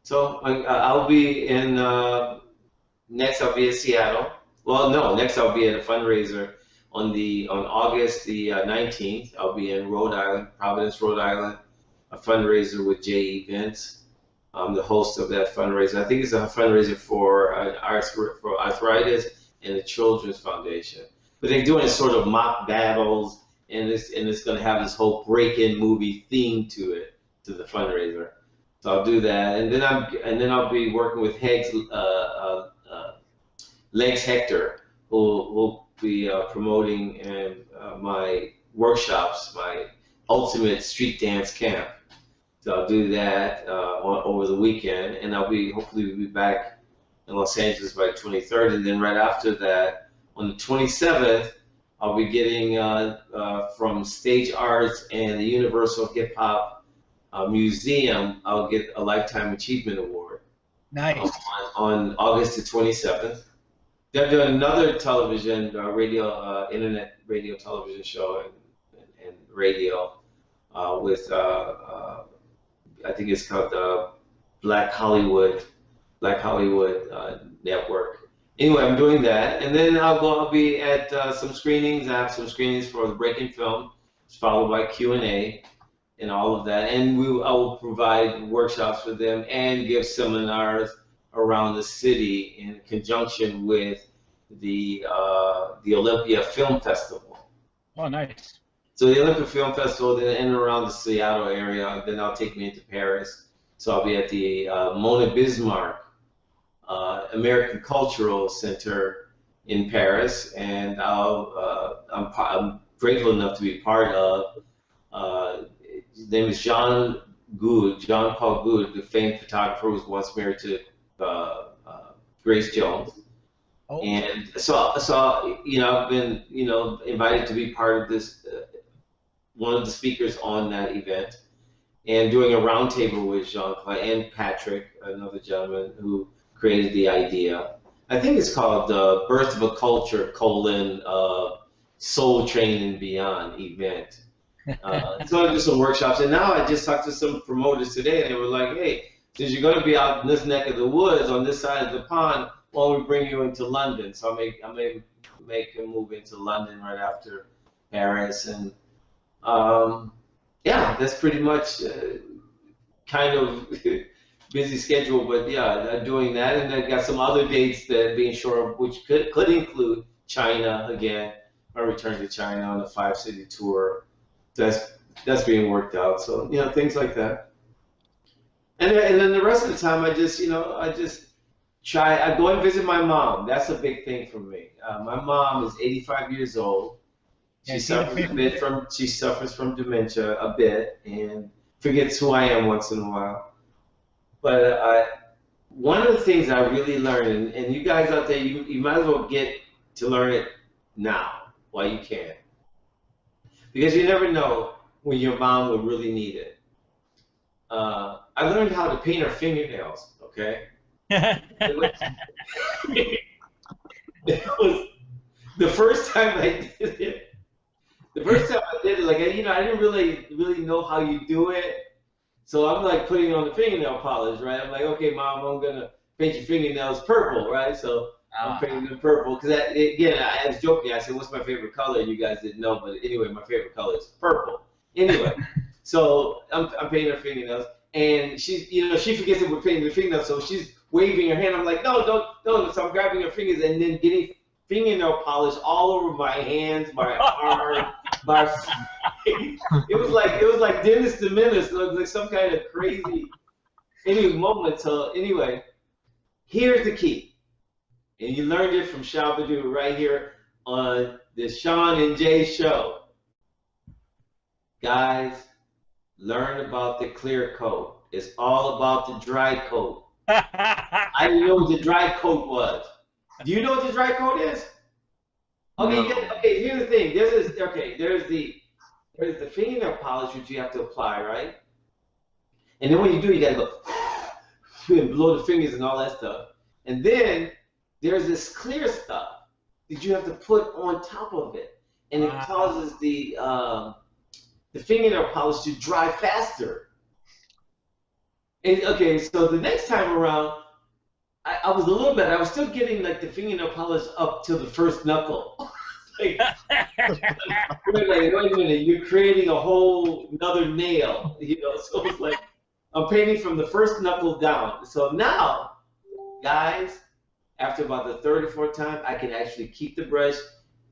So I'll be in, next I'll be in Seattle. Well, no, next I'll be at a fundraiser on August the 19th. I'll be in Rhode Island, Providence, Rhode Island, a fundraiser with Jay Events. I'm the host of that fundraiser. I think it's a fundraiser for arthritis and the Children's Foundation. But they're doing sort of mock battles, and it's going to have this whole Breakin movie theme to it, to the fundraiser. So I'll do that, and then I'll be working with Lex Hector, who will be promoting my workshops, my ultimate street dance camp. So I'll do that over the weekend, and hopefully be back in Los Angeles by the 23rd, and then right after that, on the 27th, I'll be getting from Stage Arts and the Universal Hip Hop Museum, I'll get a Lifetime Achievement Award. Nice. On August the 27th. They're doing another television, internet radio television show and radio with I think it's called the Black Hollywood Network. Anyway, I'm doing that, and then I'll be at some screenings. I have some screenings for the Breakin film, followed by Q&A and all of that, and I will provide workshops for them and give seminars around the city in conjunction with the Olympia Film Festival. Oh, nice. So the Olympia Film Festival, then in and around the Seattle area, then I'll take me into Paris. So I'll be at the Mona Bismarck American Cultural Center in Paris, and I'm grateful enough to be part of. His name is Jean Paul Good, the famed photographer who was once married to Grace Jones. Oh. And so I've been invited to be part of this, one of the speakers on that event, and doing a roundtable with Jean-Claude and Patrick, another gentleman who created the idea. I think it's called the Birth of a Culture, Soul Train and Beyond event. So I do some workshops, and now I just talked to some promoters today, and they were like, hey, since you're going to be out in this neck of the woods on this side of the pond, why don't we bring you into London? So I may make a move into London right after Paris, and yeah, that's pretty much kind of busy schedule. But yeah, doing that, and I got some other dates that being sure of, which could include China again. I return to China on a 5-city tour. That's being worked out. So things like that. And then the rest of the time, I just try. I go and visit my mom. That's a big thing for me. My mom is 85 years old. She suffers from dementia a bit and forgets who I am once in a while. But one of the things I really learned, and you guys out there, you might as well get to learn it now while you can, because you never know when your mom will really need it. I learned how to paint her fingernails. Okay. It was the first time I did it. The first time I did it, like I didn't really know how you do it. So I'm like putting on the fingernail polish, right? I'm like, okay, Mom, I'm gonna paint your fingernails purple, right? So I'm painting them purple because again, I was joking. I said, "What's my favorite color?" And you guys didn't know, but anyway, my favorite color is purple. Anyway, so I'm painting her fingernails, and she forgets that we're painting the fingernails, so she's waving her hand. I'm like, no, don't. So I'm grabbing her fingers and then getting fingernail polish all over my hands, my arm, my face. It was like Dennis the Menace. It was like some kind of crazy moment. So anyway, here's the key. And you learned it from Shabba-Doo right here on the Sean and Jay show. Guys, learn about the clear coat. It's all about the dry coat. I didn't know what the dry coat was. Do you know what the dry coat is? Okay, no. Okay. Here's the thing. There's the fingernail polish which you have to apply, right? And then when you do, you gotta go and blow the fingers and all that stuff. And then there's this clear stuff that you have to put on top of it, and it causes the fingernail polish to dry faster. And okay, so the next time around, I was a little better. I was still getting like the fingernail polish up to the first knuckle. Wait a minute, you're creating a whole another nail, So it's like I'm painting from the first knuckle down. So now, guys, after about the third or fourth time, I can actually keep the brush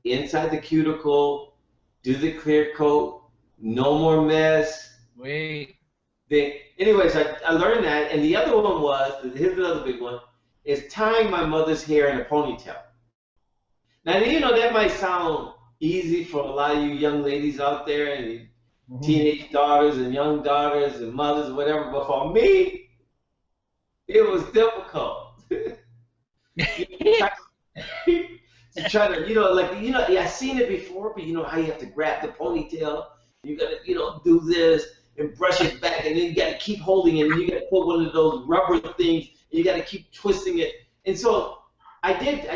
inside the cuticle, do the clear coat, no more mess. Wait. Anyways, I learned that, and the other one was, here's another big one, is tying my mother's hair in a ponytail. Now, that might sound easy for a lot of you young ladies out there, and teenage daughters and young daughters and mothers, whatever, but for me, it was difficult. I've seen it before, but how you have to grab the ponytail, you gotta, do this and brush it back, and then you gotta keep holding it, and you gotta put one of those rubber things, and you gotta keep twisting it. And so I did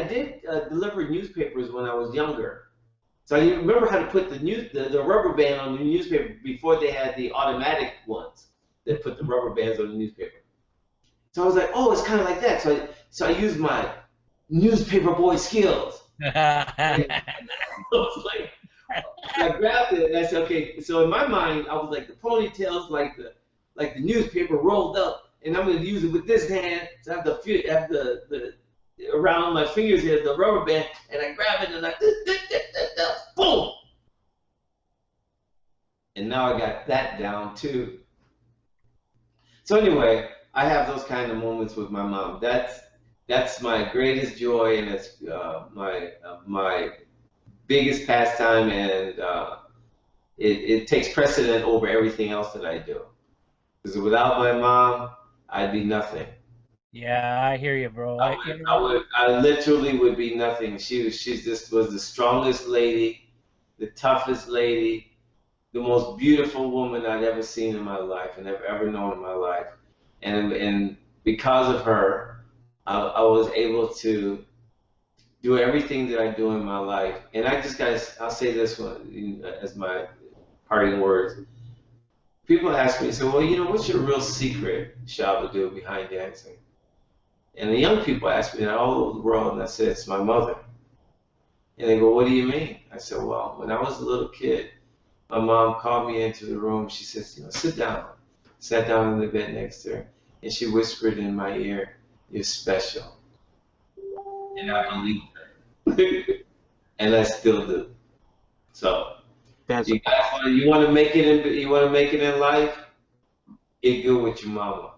deliver newspapers when I was younger. So I remember how to put the rubber band on the newspaper before they had the automatic ones that put the rubber bands on the newspaper. So I was like, oh, it's kind of like that. So I used my newspaper boy skills. I was like, I grabbed it and I said, okay. So in my mind, I was like, the ponytail's like the newspaper rolled up, and I'm going to use it with this hand. So I have the around my fingers here, the rubber band, and I grab it and I boom. And now I got that down too. So anyway, I have those kind of moments with my mom. That's my greatest joy, and it's my biggest pastime, and it takes precedent over everything else that I do. Because without my mom, I'd be nothing. Yeah, I hear you, bro. I literally would be nothing. She just was the strongest lady, the toughest lady, the most beautiful woman I'd ever seen in my life and have ever known in my life. And because of her, I was able to do everything that I do in my life. And I'll say this one as my parting words. People ask me, so, well, what's your real secret, Shabba-Doo, behind dancing? And the young people ask me that all over the world, and I said, it's my mother. And they go, what do you mean? I said, well, when I was a little kid, my mom called me into the room. She says, sit down. Sat down in the bed next to her, and she whispered in my ear, you're special. And I believed her. And I still do. So you want to make it in life, get good with your mama.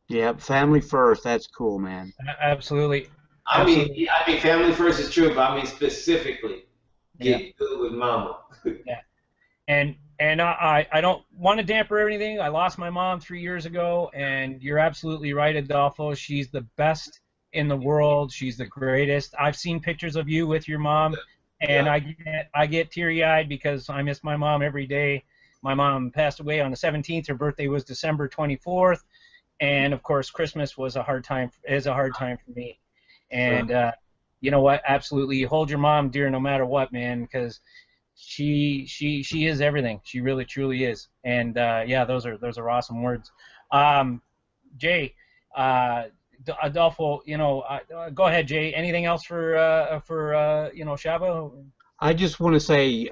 Yep, family first. That's cool, man. Absolutely. I mean, family first is true, but I mean specifically, get good with mama. Yeah. And I don't want to damper everything. I lost my mom 3 years ago, and you're absolutely right, Adolfo. She's the best in the world. She's the greatest. I've seen pictures of you with your mom, and I get teary-eyed because I miss my mom every day. My mom passed away on the 17th. Her birthday was December 24th, and of course Christmas was a hard time for me. And you know what? Absolutely, hold your mom dear no matter what, man, because she is everything. She really truly is. And yeah, those are awesome words. Jay, Adolfo, go ahead, Jay. Anything else for Shaba? I just want to say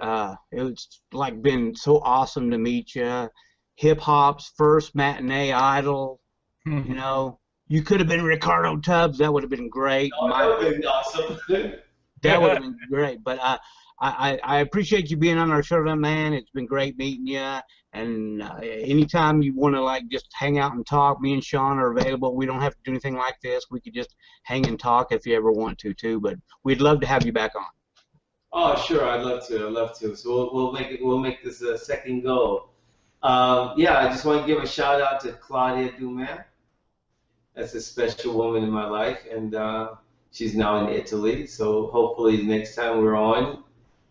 it's like been so awesome to meet you. Hip hop's first matinee idol. You know, you could have been Ricardo Tubbs. That would have been great. Oh, that would have been awesome. That would have been great. But I appreciate you being on our show, man. It's been great meeting you. And anytime you want to like just hang out and talk, me and Sean are available. We don't have to do anything like this. We could just hang and talk if you ever want to too. But we'd love to have you back on. Oh, sure. I'd love to. So we'll make this a second go. Yeah, I just want to give a shout out to Claudia Dumas. That's a special woman in my life, and she's now in Italy. So hopefully next time we're on,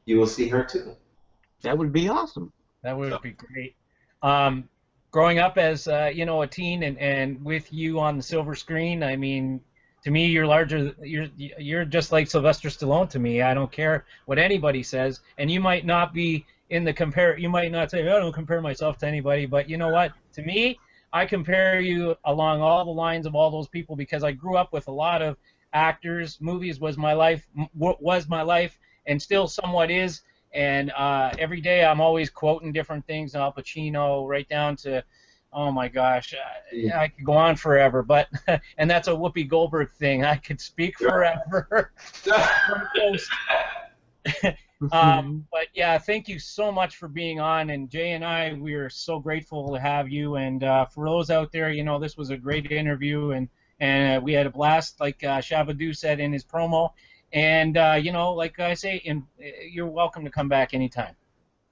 you will see her too. That would be awesome. That would be great. Growing up as a teen and with you on the silver screen, I mean, to me, you're just like Sylvester Stallone to me. I don't care what anybody says, and you might not be in the you might not say, I don't compare myself to anybody, but you know what? To me, I compare you along all the lines of all those people because I grew up with a lot of actors. Movies was my life, and still somewhat is. And every day I'm always quoting different things, Al Pacino, right down to, oh my gosh, I could go on forever. But and that's a Whoopi Goldberg thing. I could speak forever. But yeah, thank you so much for being on. And Jay and I, we are so grateful to have you. And for those out there, this was a great interview, and we had a blast, like Shabadoo said in his promo. And like I say, you're welcome to come back anytime.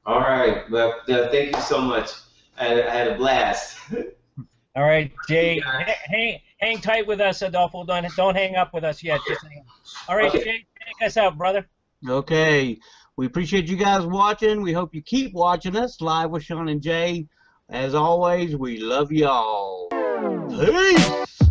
All right, well, thank you so much. I had a blast. All right, Jay, hang tight with us, Adolfo. Don't hang up with us yet. Just hang. All right, okay. Jay, take us out, brother. Okay. We appreciate you guys watching. We hope you keep watching us live with Sean and Jay. As always, we love y'all. Peace!